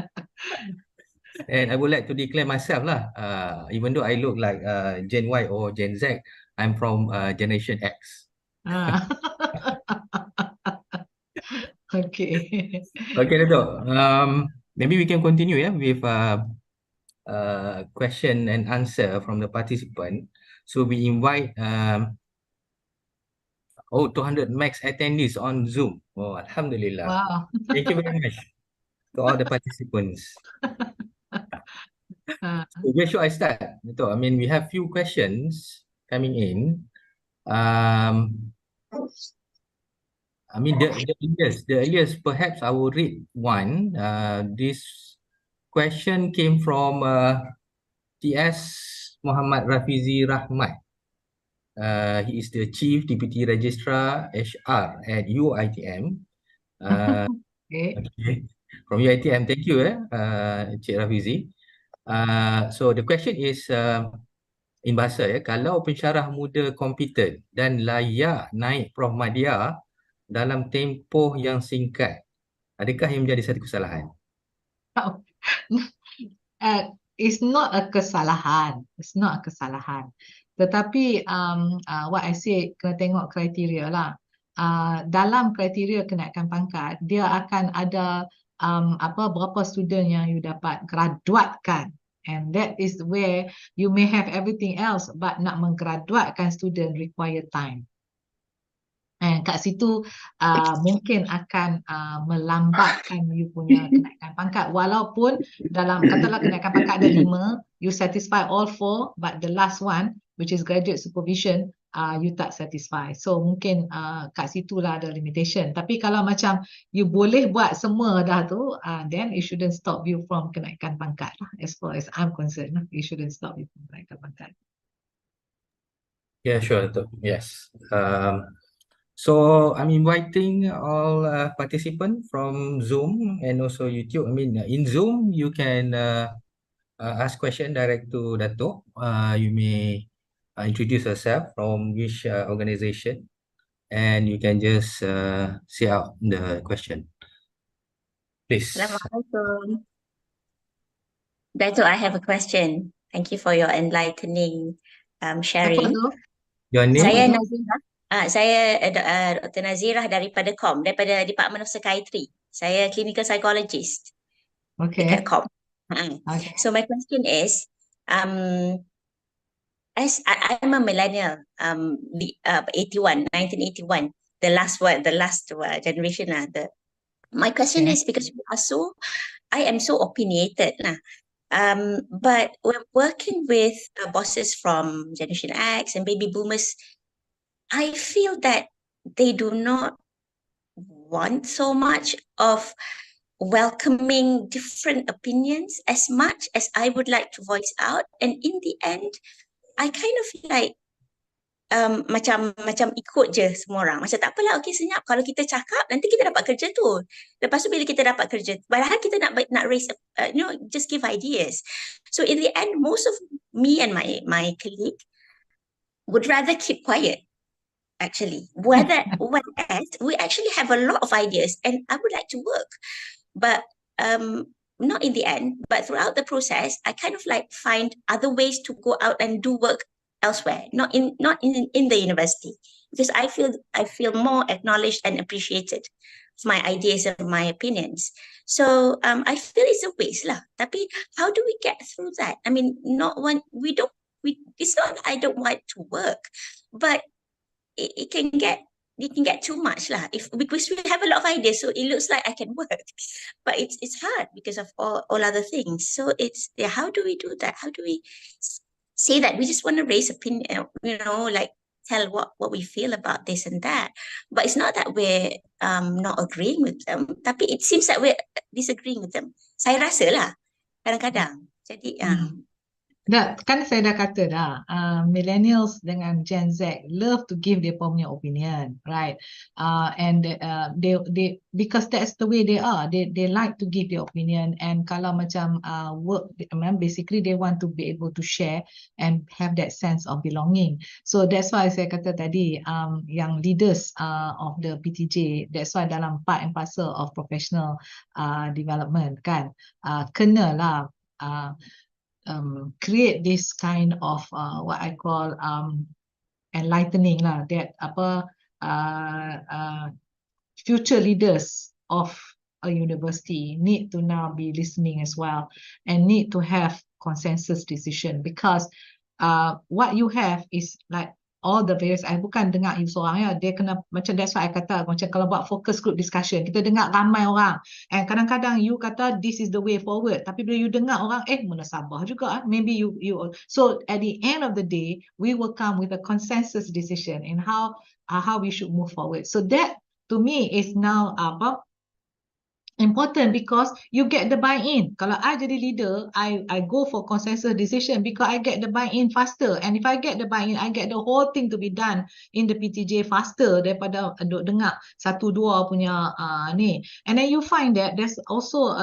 And I would like to declare myself lah. Even though I look like Gen Y or Gen Z, I'm from Generation X. Okay. Okay, Dato'. Maybe we can continue with question and answer from the participant. So we invite 200 max attendees on Zoom. Oh, Alhamdulillah. Wow. Thank you very much to all the participants. So where should I start? Dato', I mean, we have few questions coming in. I mean, the earliest, perhaps I will read one. This question came from TS Muhammad Rafizi Rahmat. He is the Chief Deputy Registrar HR at UiTM. Okay. From UiTM, thank you, Cik Rafizi. So the question is in bahasa kalau pensyarah muda kompetent dan layak naik Prof Madya dalam tempoh yang singkat, adakah yang menjadi satu kesalahan? It's not a kesalahan. It's not a kesalahan. Tetapi what I say, kena tengok kriteria lah. Dalam kriteria kenaikan pangkat, dia akan ada berapa student yang you dapat graduatkan. And that is where you may have everything else, but nak menggraduatkan student require time. And kat situ mungkin akan melambatkan you punya kenaikan pangkat, walaupun dalam katalah kenaikan pangkat ada 5, you satisfy all 4, but the last one which is graduate supervision you tak satisfy. So mungkin kat situlah ada limitation. Tapi kalau macam you boleh buat semua dah tu, then it shouldn't stop you from kenaikan pangkat lah. As far as I'm concerned, it shouldn't stop you from kenaikan pangkat. Yeah, sure. Yes. So I'm inviting all participants from Zoom and also YouTube. I mean, in Zoom, you can ask question direct to Dato'. You may introduce yourself from which organization, and you can just say out the question. Please. Assalamualaikum. Dato', I have a question. Thank you for your enlightening sharing. Your name? Saya Nazirah. Saya Dr. Nazirah daripada COM, daripada Department of Psychiatry. Saya clinical psychologist dekat COM. Okay. So my question is, as I'm a millennial, 1981, the last generation. My question is because I am so opinionated. But when working with bosses from Generation X and baby boomers, I feel that they do not want so much of welcoming different opinions as much as I would like to voice out. And in the end, I kind of like macam ikut je semua orang. Macam tak apalah, okay senyap. Kalau kita cakap, nanti kita dapat kerja tu. Lepas tu bila kita dapat kerja, padahal kita nak raise, just give ideas. So in the end, most of me and my colleague would rather keep quiet. Actually, whereas we actually have a lot of ideas, and I would like to work, but not in the end. But throughout the process, I kind of like find other ways to go out and do work elsewhere, not in the university, because I feel more acknowledged and appreciated for my ideas and my opinions. So I feel it's a waste lah. Tapi how do we get through that? I mean, it's not that I don't want to work, but it can get too much lah. Because we have a lot of ideas, so it looks like I can work, but it's hard because of all other things. So how do we do that? How do we say that we just want to raise opinion? Like tell what we feel about this and that, but it's not that we're not agreeing with them. Tapi it seems that we're disagreeing with them. Saya rasa lah kadang-kadang. Jadi Kan saya dah kata dah, millennials dengan Gen Z love to give their punya opinion, right? And they because that's the way they are. They like to give their opinion, and kalau macam work, basically they want to be able to share and have that sense of belonging. So that's why saya kata tadi, yang leaders of the PTJ, that's why dalam part and parcel of professional development kan, kenalah create this kind of what I call enlightening lah, that future leaders of a university need to now be listening as well, and need to have consensus decision, because what you have is like all the various, I bukan dengar you seorang ya, dia kena macam, that's why I kata macam kalau buat focus group discussion, kita dengar ramai orang, and kadang-kadang you kata this is the way forward, tapi bila you dengar orang mana sabar juga, maybe you so at the end of the day we will come with a consensus decision in how we should move forward. So that to me is now important, because you get the buy-in. Kalau I jadi leader, I go for consensus decision because I get the buy-in faster. And if I get the buy-in, I get the whole thing to be done in the PTJ faster daripada dengar satu dua punya ni. And then you find that there's also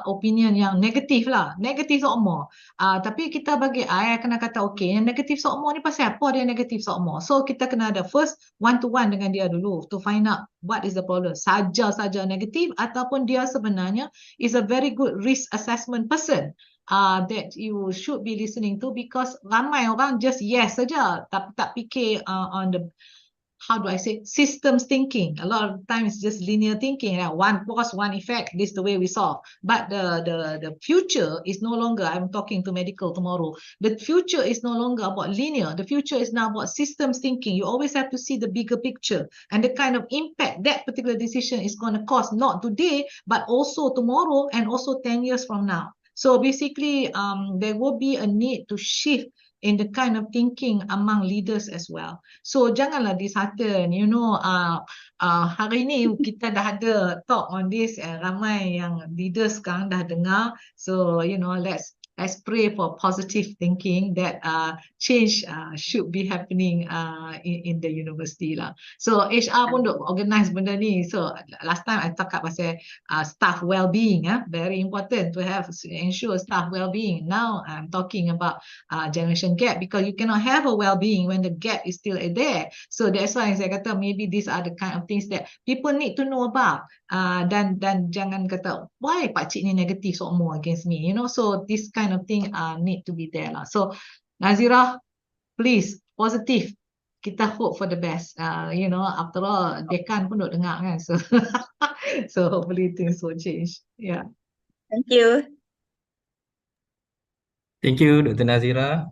opinion yang negatif lah, negatif sokmo. Tapi kita bagi I kena kata okay, yang negatif sokmo ni pasal apa dia negatif sokmo. So kita kena ada first one-to-one dengan dia dulu to find out what is the problem. Saja negatif ataupun dia sebenarnya is a very good risk assessment person that you should be listening to, because ramai orang just yes saja, tak fikir on the, how do I say, systems thinking. A lot of times just linear thinking, one cause, one effect, this is the way we solve. But the future is no longer, I'm talking to medical tomorrow, the future is no longer about linear. The future is now about systems thinking. You always have to see the bigger picture and the kind of impact that particular decision is going to cause, not today, but also tomorrow and also 10 years from now. So basically, there will be a need to shift in the kind of thinking among leaders as well. So janganlah dishearten, hari ni kita dah ada talk on this, ramai yang leaders sekarang dah dengar. So let's pray for positive thinking that change should be happening in the university lah. So HR pun duk organize benda ni. So last time I talk about staff well-being, very important to ensure staff well-being. Now I'm talking about generation gap, because you cannot have a well-being when the gap is still there. So that's why saya kata maybe these are the kind of things that people need to know about. Dan jangan kata why pakcik ni negatif semua against me, so this kind of thing need to be there lah. So Nazirah, please positive, kita hope for the best. After all dekan pun duk dengar kan, so so hopefully things will change. Thank you. Thank you, Dr. Nazira.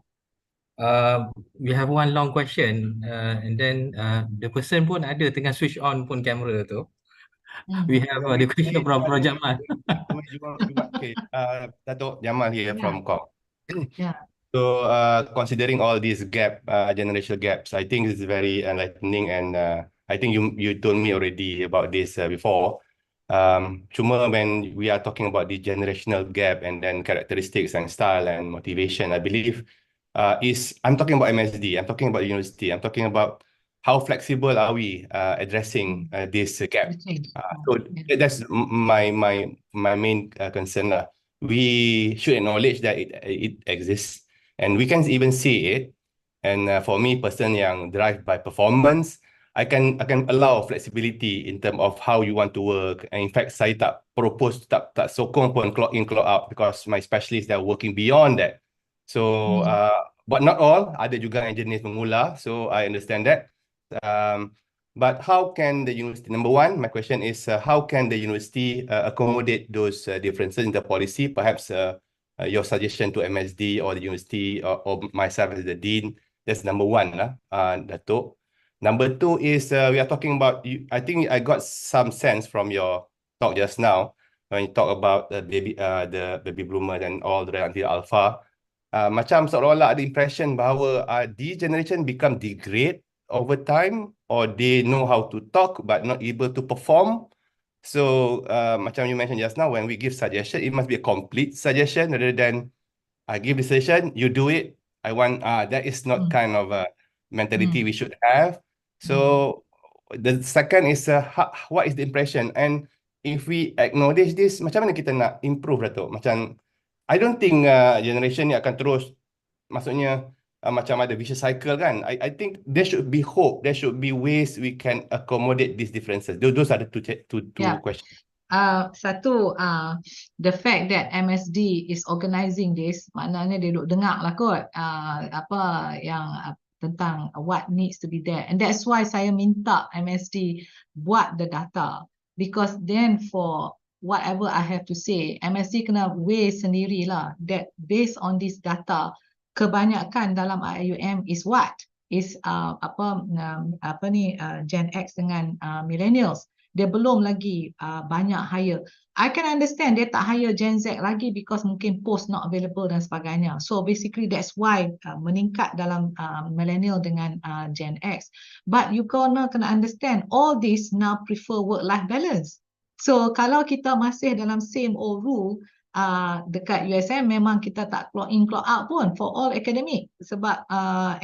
We have one long question, and then the person pun ada tengah switch on pun kamera tu. We have the question from Jamal. Okay, Dato' Jamal here Yeah, from COP. yeah. So, considering all these generational gaps, I think it's very enlightening, and I think you told me already about this before. Cuma when we are talking about the generational gap and then characteristics and style and motivation, I believe I'm talking about MSD, I'm talking about university, I'm talking about how flexible are we addressing this gap. The change. So Yeah. that's my main concern lah. We should acknowledge that it exists, and we can even see it. And for me, person yang drive by performance, I can allow flexibility in term of how you want to work. And in fact, saya tak propose, tak sokong pun clock in, clock out, because my specialists, they are working beyond that. So, but not all, ada juga yang jenis mengular. So I understand that. But how can the university, number one, my question is, how can the university accommodate those differences in the policy? Perhaps your suggestion to MSD or the university, or myself as the dean, that's number one, Dato'. Number two is, we are talking about, I think I got some sense from your talk just now, when you talk about the baby boomer and all the way until alpha. Macam seolah-olah ada impression bahawa this generation become degrade over time, or they know how to talk but not able to perform. So macam you mentioned just now, when we give suggestion, it must be a complete suggestion rather than I give the suggestion, you do it. I want that is not kind of a mentality we should have. So the second is what is the impression, and if we acknowledge this, macam mana kita nak improve, Dato'? Macam I don't think generation ni akan terus, maksudnya macam ada vicious cycle kan. I think there should be hope, there should be ways we can accommodate these differences. Those are the two Yeah. questions. Satu, the fact that MSD is organising this, maknanya dia duk dengar lah kot apa yang tentang what needs to be there, and that's why saya minta MSD buat the data, because then for whatever I have to say, MSD kena weigh sendirilah that based on this data, kebanyakan dalam IUM is what is Gen X dengan millennials. Dia belum lagi banyak hire. I can understand dia tak hire Gen Z lagi because mungkin post not available dan sebagainya. So basically that's why meningkat dalam millennial dengan Gen X. But you kena understand all this now prefer work-life balance. So kalau kita masih dalam same old rule, dekat USM memang kita tak clock in clock out pun for all academic, sebab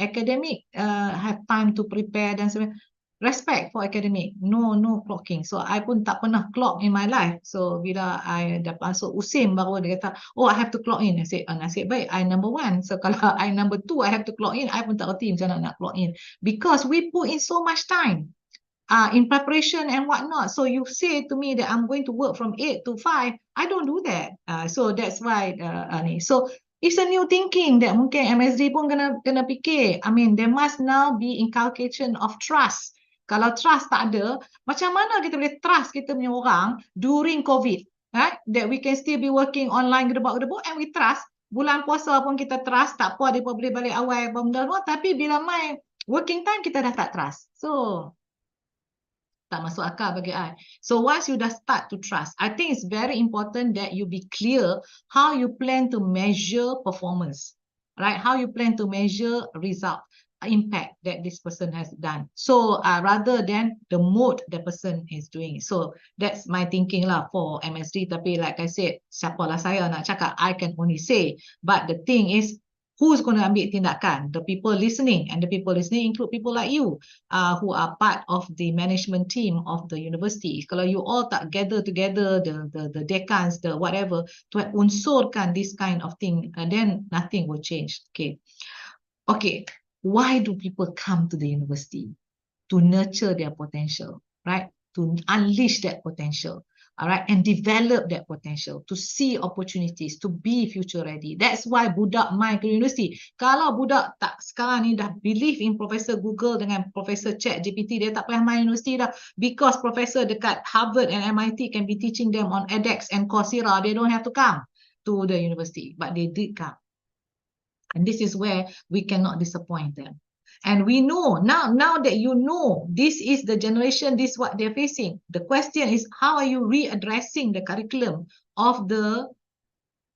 academic have time to prepare dan sebagainya. Respect for academic, no clocking. So I pun tak pernah clock in my life. So bila I dah masuk USIM, baru dia kata, oh I have to clock in. I said, nasib baik I number one. So kalau I number two, I have to clock in, I pun tak reti macam nak clock in, because we put in so much time in preparation and whatnot. So you say to me that I'm going to work from 8 to 5, I don't do that. So that's why so it's a new thinking that mungkin MSD pun kena fikir. I mean, there must now be inculcation of trust. Kalau trust tak ada, macam mana kita boleh trust kita punya orang during COVID, right? That we can still be working online gedebak-gedebuk, and we trust. Bulan puasa pun kita trust, tak apa dia boleh balik awal benda semua, tapi bila main working time kita dah tak trust. So tak masuk akal bagi I. So once you dah start to trust, I think it's very important that you be clear how you plan to measure performance, right? How you plan to measure result, impact that this person has done. So rather than the mode the person is doing. So that's my thinking lah for MSD. Tapi like I said, siapalah saya nak cakap, I can only say. But the thing is, who's going to ambil tindakan? The people listening, and the people listening include people like you who are part of the management team of the university. Kalau you all tak gather together, the decans, the whatever, to unsurkan this kind of thing, then nothing will change. Okay. Why do people come to the university? To nurture their potential, right? To unleash that potential. All right, and develop that potential, to see opportunities, to be future ready. That's why budak main ke university. Kalau budak tak sekarang ni dah believe in Professor Google dengan Professor Chat GPT, dia tak payah main university dah, because Professor dekat Harvard and MIT can be teaching them on edX and Coursera. They don't have to come to the university, but they did come. And this is where we cannot disappoint them. And we know, now that you know, this is the generation, this is what they're facing. The question is, how are you readdressing the curriculum of the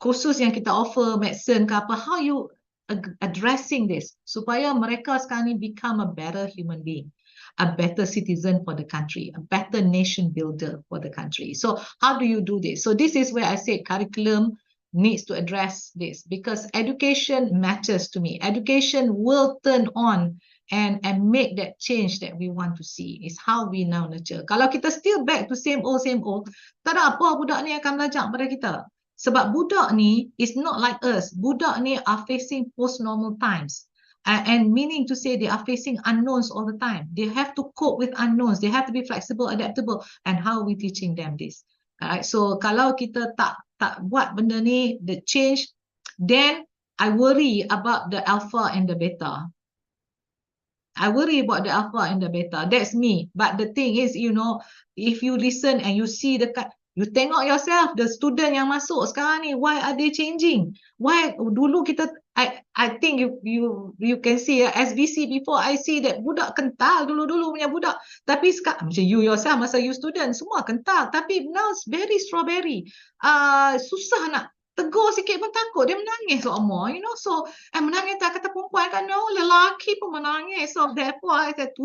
kursus yang kita offer, medicine ke apa, how you addressing this supaya mereka sekarang ni become a better human being, a better citizen for the country, a better nation builder for the country. So how do you do this? So this is where I say curriculum needs to address this, because education matters to me. Education will turn on and make that change that we want to see. Is how we now nurture. Kalau kita still back to same old, tak ada apa budak ni akan belajar pada kita. Sebab budak ni is not like us. Budak ni are facing post-normal times. And meaning to say they are facing unknowns all the time. They have to cope with unknowns. They have to be flexible, adaptable. And how are we teaching them this? Alright, so kalau kita tak buat benda ni, the change, then I worry about the alpha and the beta. I worry about the alpha and the beta. That's me. But the thing is, you know, if you listen and you see you tengok yourself, the student yang masuk sekarang ni, why are they changing? Why dulu kita, I think you can see SBC before, I see that budak kental dulu punya budak. Tapi sekarang, macam you yourself, masa you student, semua kental. Tapi now it's very strawberry. Susah nak tegur sikit pun takut, dia menangis semua, you know. So menangis tak kata perempuan kan, no, lelaki pun menangis. So therefore I said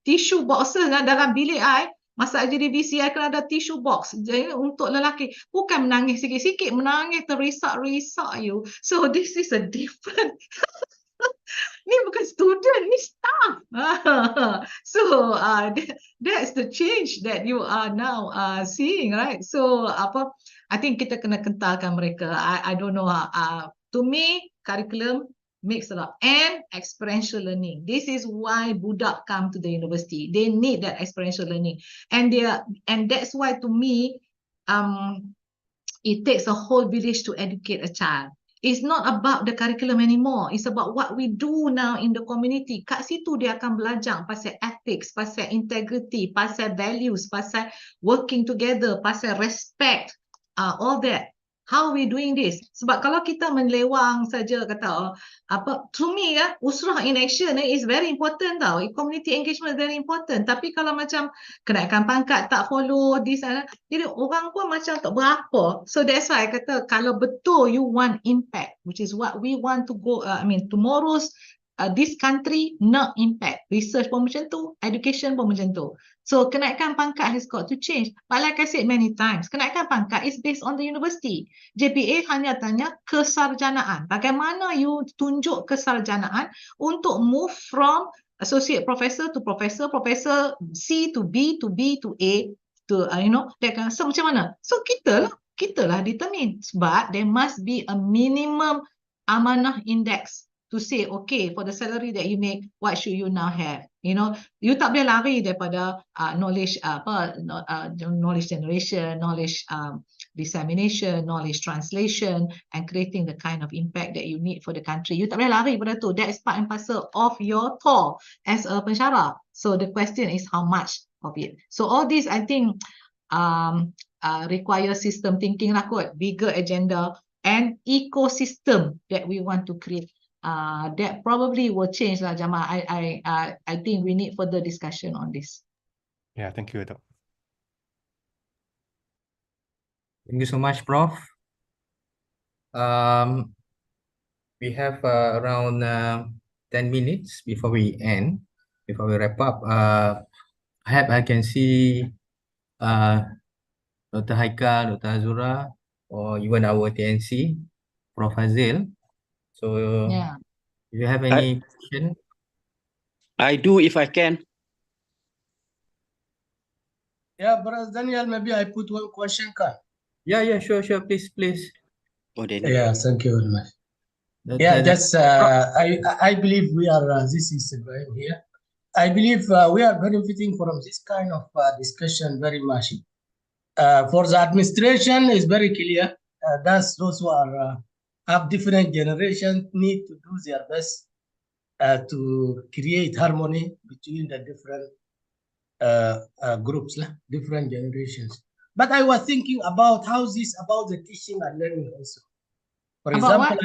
tissue boxes dalam bilik I, masa JDVC I kena ada tissue box untuk lelaki, bukan menangis sikit-sikit, menangis terisak-risak you. So this is a different ni bukan student, ni staff. So that's the change that you are now seeing, right? So I think kita kena kentalkan mereka. I don't know. To me, curriculum makes a lot, and experiential learning. This is why budak come to the university. They need that experiential learning, and that's why to me, it takes a whole village to educate a child. It's not about the curriculum anymore. It's about what we do now in the community. Kat situ dia akan belajar pasal ethics, pasal integrity, pasal values, pasal working together, pasal respect, all that. How are we doing this? Sebab kalau kita melewang saja kata to me usrah in action is very important tau. Community engagement is very important. Tapi kalau macam kenaikan pangkat tak follow this, jadi orang pun macam tak berapa. So that's why I kata kalau betul you want impact, which is what we want to go, tomorrow's this country nak impact. Research pun macam tu, education pun macam tu. So kenaikan pangkat has got to change. But like I said many times, kenaikan pangkat is based on the university. JPA hanya tanya kesarjanaan. Bagaimana you tunjuk kesarjanaan untuk move from associate professor to professor, professor C to B to B to A to that kind of, so macam mana? So kita lah determine. But there must be a minimum amanah index to say, okay, for the salary that you make, what should you now have? You tak boleh lari daripada knowledge knowledge generation, knowledge dissemination, knowledge translation, and creating the kind of impact that you need for the country. You tak boleh lari pada tu. That is part and parcel of your tour as a pensyarah. So the question is how much of it. So all this, I think, require system thinking lah kot, bigger agenda and ecosystem that we want to create. That probably will change lah, Jamal. I think we need further discussion on this. Yeah, thank you, Dok. Thank you so much, Prof. We have around 10 minutes before we end, before we wrap up. Perhaps I can see Dr. Haika, Dr. Azura, or even our TNC, Prof. Hazil. So, Yeah. if you have any question? I do if I can. Yeah, Brother Daniel, maybe I put one question, Kak. Yeah, sure, please. Oh, Daniel. Yeah, thank you very much. That- Yeah, that- just I believe we are this is Ibrahim here. I believe we are benefiting from this kind of discussion very much. For the administration is very clear. That's those who are have different generations need to do their best to create harmony between the different groups, different generations. But I was thinking about how this about the teaching and learning also. For About example,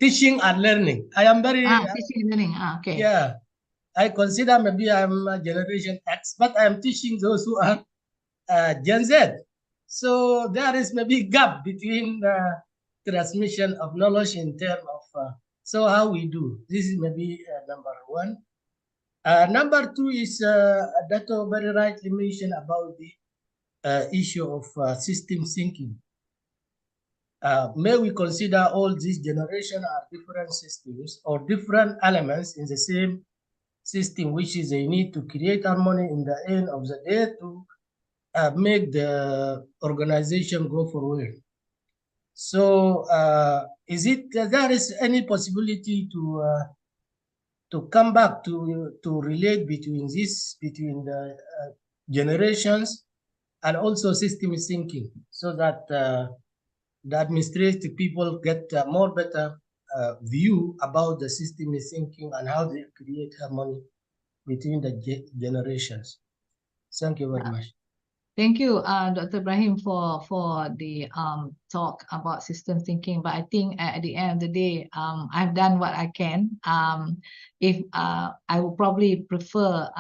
teaching and learning. I am very Teaching and learning. Okay. yeah. I consider maybe I'm a generation X, but I'm teaching those who are Gen Z. So there is maybe gap between transmission of knowledge in terms of so how we do. This is maybe number one. Number two is Dato very rightly mentioned about the issue of system thinking. May we consider all these generations are different systems or different elements in the same system, which is they need to create harmony in the end of the day to make the organization go forward. So is it there is any possibility to come back to relate between the generations and also system thinking, so that the administrative people get a more better view about the system thinking and how they create harmony between the generations. Thank you very much. Thank you, Dr. Ibrahim, for the talk about system thinking. But I think at the end of the day, I've done what I can. If I would probably prefer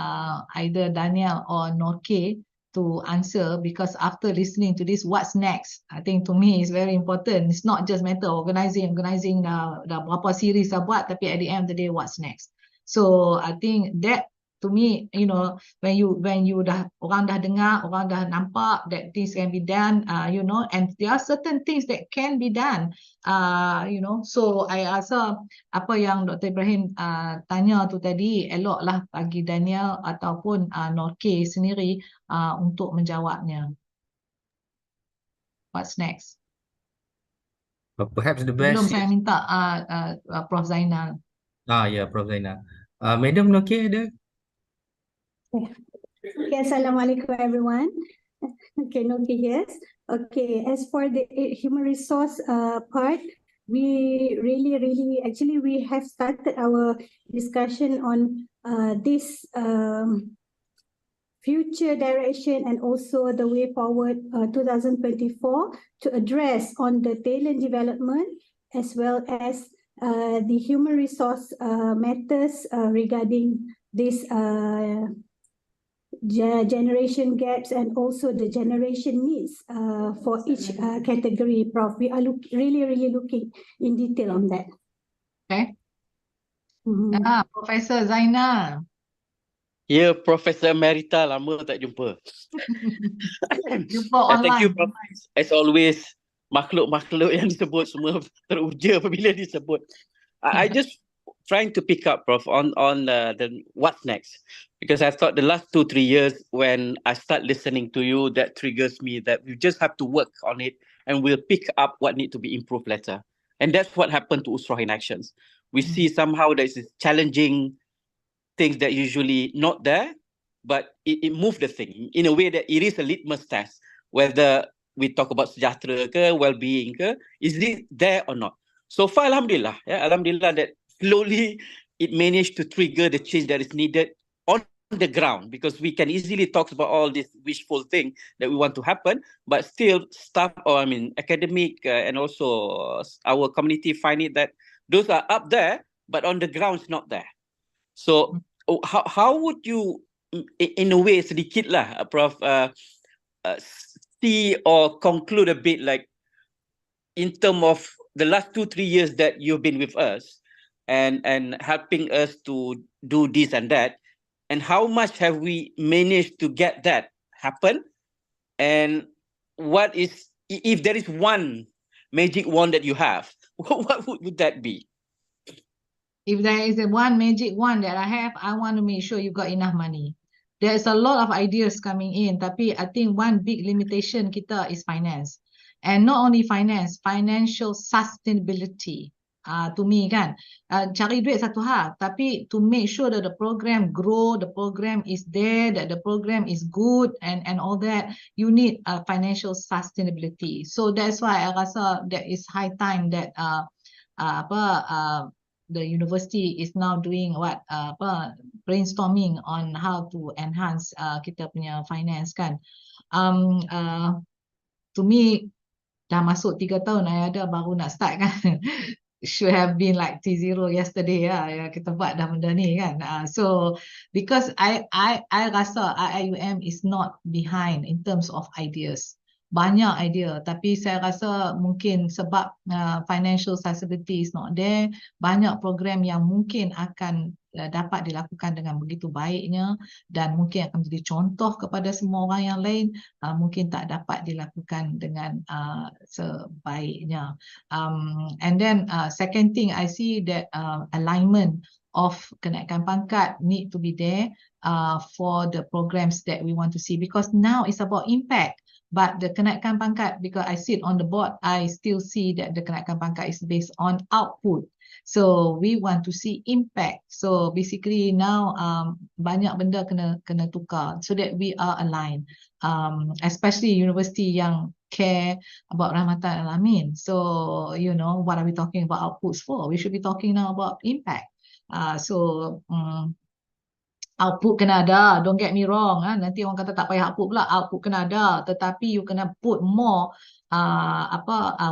either Daniel or Norke to answer, because after listening to this, what's next? I think to me is very important. It's not just matter organizing dah berapa series dah buat, tapi at the end of the day, what's next? So I think that, to me, you know, when you dah orang dah dengar, orang dah nampak that things can be done, you know, and there are certain things that can be done, you know. So I rasa apa yang Dr. Ibrahim tanya tu tadi eloklah bagi Daniel ataupun Norke sendiri untuk menjawabnya. What's next? Perhaps the Belum best saya is minta Prof. Zainal. Prof Zainal. Madam Noki ada? Okay, Assalamualaikum everyone. Okay, Noki, yes. Okay, as for the human resource part, we actually we have started our discussion on this future direction and also the way forward 2024 to address on the talent development as well as the human resource matters regarding this generation gaps and also the generation needs for each category, Prof. We are really looking in detail on that. Okay. Professor Zainal. Ya, Profesor Emerita, lama tak jumpa. Jumpa online. Thank you, Prof. As always, makhluk-makhluk yang disebut semua teruja apabila disebut. I just trying to pick up, Prof, on the what's next, because I thought the last 2-3 years when I start listening to you, that triggers me that we just have to work on it and we'll pick up what need to be improved later. And that's what happened to Usrah in Actions. We see somehow there's this challenging things that usually not there, but it moved the thing in a way that it is a litmus test, whether we talk about sejahtera ke, well-being ke, is it there or not? So far, Alhamdulillah, Alhamdulillah that slowly it managed to trigger the change that is needed on the ground, because we can easily talk about all this wishful thing that we want to happen, but still staff, or academic and also our community find it that those are up there, but on the ground it's not there. So how would you, in a way, sedikit lah, Prof, see or conclude a bit like in terms of the last 2-3 years that you've been with us and helping us to do this and that, and how much have we managed to get that happen? And what is, if there is one magic wand that you have, what would that be? If there is one magic wand that I have, I want to make sure you got enough money. There's a lot of ideas coming in, tapi I think one big limitation kita is finance. And not only finance, financial sustainability. To me kan, cari duit satu hal, tapi to make sure that the program grow, the program is there, that the program is good and all that, you need financial sustainability. So that's why I rasa that is high time that the university is now doing brainstorming on how to enhance kita punya finance kan. To me, dah masuk 3 tahun I ada baru nak start kan. Should have been like T0 yesterday ya, kita buat dah benda ni kan. So because I rasa IIUM is not behind in terms of ideas. banyak idea, tapi saya rasa mungkin sebab financial accessibility is not there, banyak program yang mungkin akan dapat dilakukan dengan begitu baiknya dan mungkin akan menjadi contoh kepada semua orang yang lain, mungkin tak dapat dilakukan dengan sebaiknya. And then second thing, I see that alignment of kenaikan pangkat need to be there for the programs that we want to see, because now it's about impact. But the kenaikan pangkat, because I sit on the board, I still see that the kenaikan pangkat is based on output. So we want to see impact. So basically now banyak benda kena tukar so that we are aligned. Especially university yang care about rahmatan alamin. So you know, what are we talking about outputs for? We should be talking now about impact. Output kena ada, don't get me wrong, nanti orang kata tak payah output pula, output kena ada, tetapi you kena put more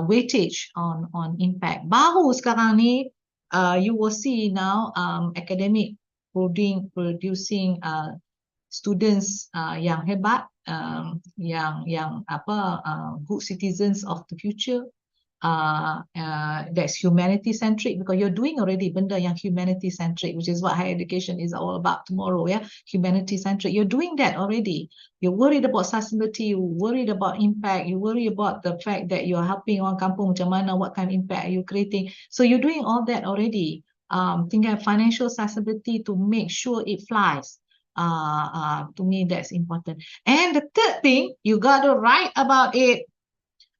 weightage on impact. Baru sekarang ni you will see now academic producing students yang hebat, yang good citizens of the future. That's humanity centric, because you're doing already benda yang humanity centric, which is what higher education is all about tomorrow. Humanity centric, you're doing that already. You're worried about sustainability, you're worried about impact, you worry about the fact that you're helping orang kampung macam mana, what kind of impact are you creating. So you're doing all that already. Tinggal financial sustainability to make sure it flies. To me that's important. And the third thing, you got to write about it.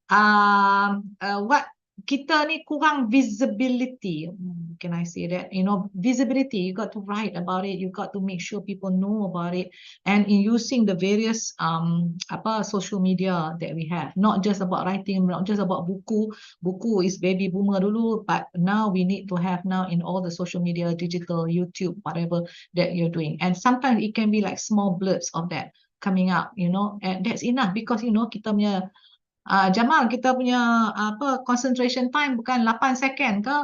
What kita ni kurang visibility. Can I say that? You know, visibility, you got to write about it, you got to make sure people know about it, and in using the various social media that we have, not just about writing, not just about buku is baby boomer dulu, but now we need to have now in all the social media, digital, YouTube, whatever that you're doing. And sometimes it can be like small blurbs of that coming up, you know, and that's enough, because you know kita punya Jamal, kita punya concentration time bukan 8 second ke,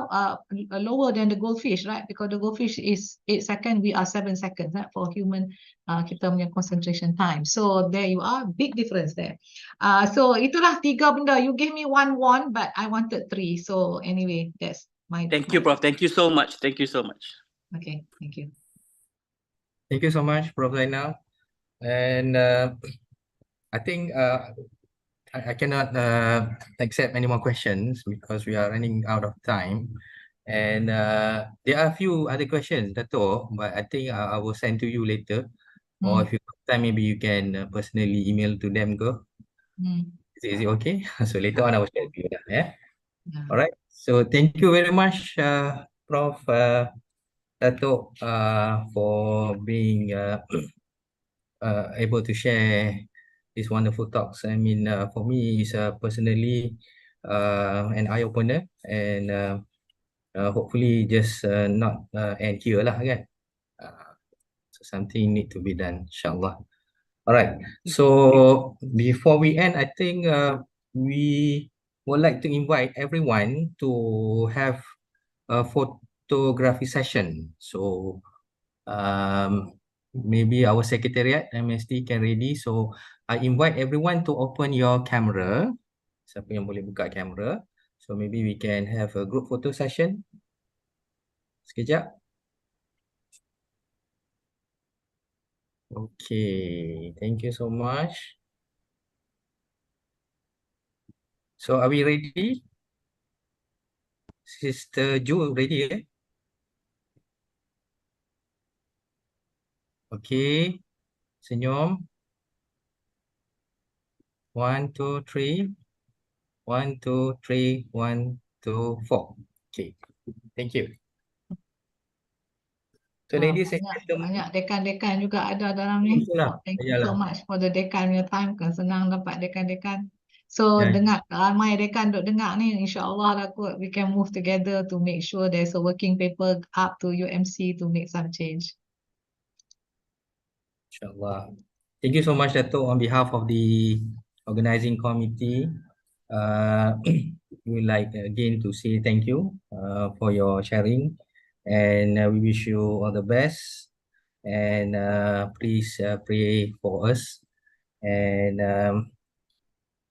lower than the goldfish, right? Because the goldfish is 8 seconds, we are 7 seconds, right? For human, kita punya concentration time. So there you are, big difference there. So itulah 3 benda. You gave me one, but I wanted 3. So anyway, that's my. Thank you, Prof. Thank you so much. Thank you so much. Okay, thank you. Thank you so much, Prof. Zainal. And I think I cannot accept any more questions because we are running out of time. And there are a few other questions, Dato', but I think I will send to you later. Or if you have time, maybe you can personally email to them. Is it okay? So later on, I will share with you. Yeah. All right. So thank you very much, Prof. Dato', for being able to share these wonderful talks. I mean, for me, it's personally an eye-opener, and hopefully just not end here lah, kan? So something need to be done, inshallah. All right. So before we end, I think we would like to invite everyone to have a photography session. So maybe our secretariat MST can ready. So I invite everyone to open your camera. Siapa yang boleh buka kamera? So maybe we can have a group photo session. Sekejap. Okay, thank you so much. So are we ready? Sister Ju ready? Okay, senyum. 1, 2, 3. 1, 2, 3. 1, 2, 4. Okay, thank you. So ladies and gentlemen, banyak dekan-dekan juga ada dalam ni. Thank you so much for the dekan punya time. Kan senang dapat dekan-dekan. So dengar ramai dekan duk dengar ni, insyaAllah lah kot, we can move together to make sure there's a working paper up to UMC to make some change. InsyaAllah. Thank you so much, Dato', on behalf of the organizing committee. We would like again to say thank you for your sharing, and we wish you all the best. And please pray for us. And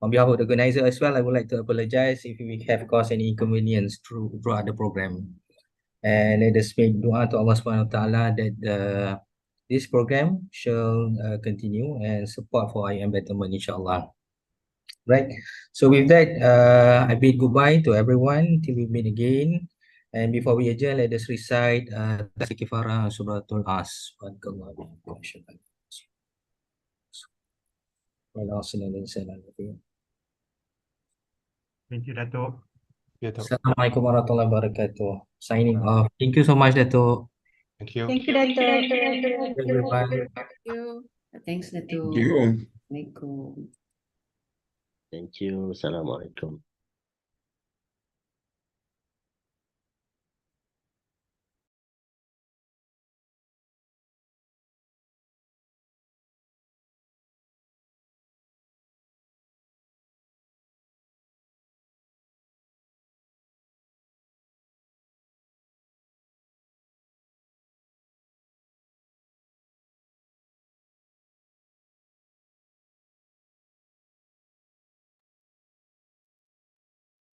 On behalf of the organizer as well, I would like to apologize if we have caused any inconvenience throughout the program. And let us make dua to Allah Subhanahu Wa Taala that this program shall continue and support for IM betterment, inshallah. Right. So with that, I bid goodbye to everyone till we meet again. And before we adjourn, let us recite Kifara Suratul As. Thank you, Dato'. Assalamualaikum warahmatullahi wabarakatuh. Signing off. Thank you so much, Dato'. Thank you. Thank you, Dato'. Everyone. Thank you. Thanks, Dato'. Thank you. Assalamualaikum. Thank you. Assalamualaikum.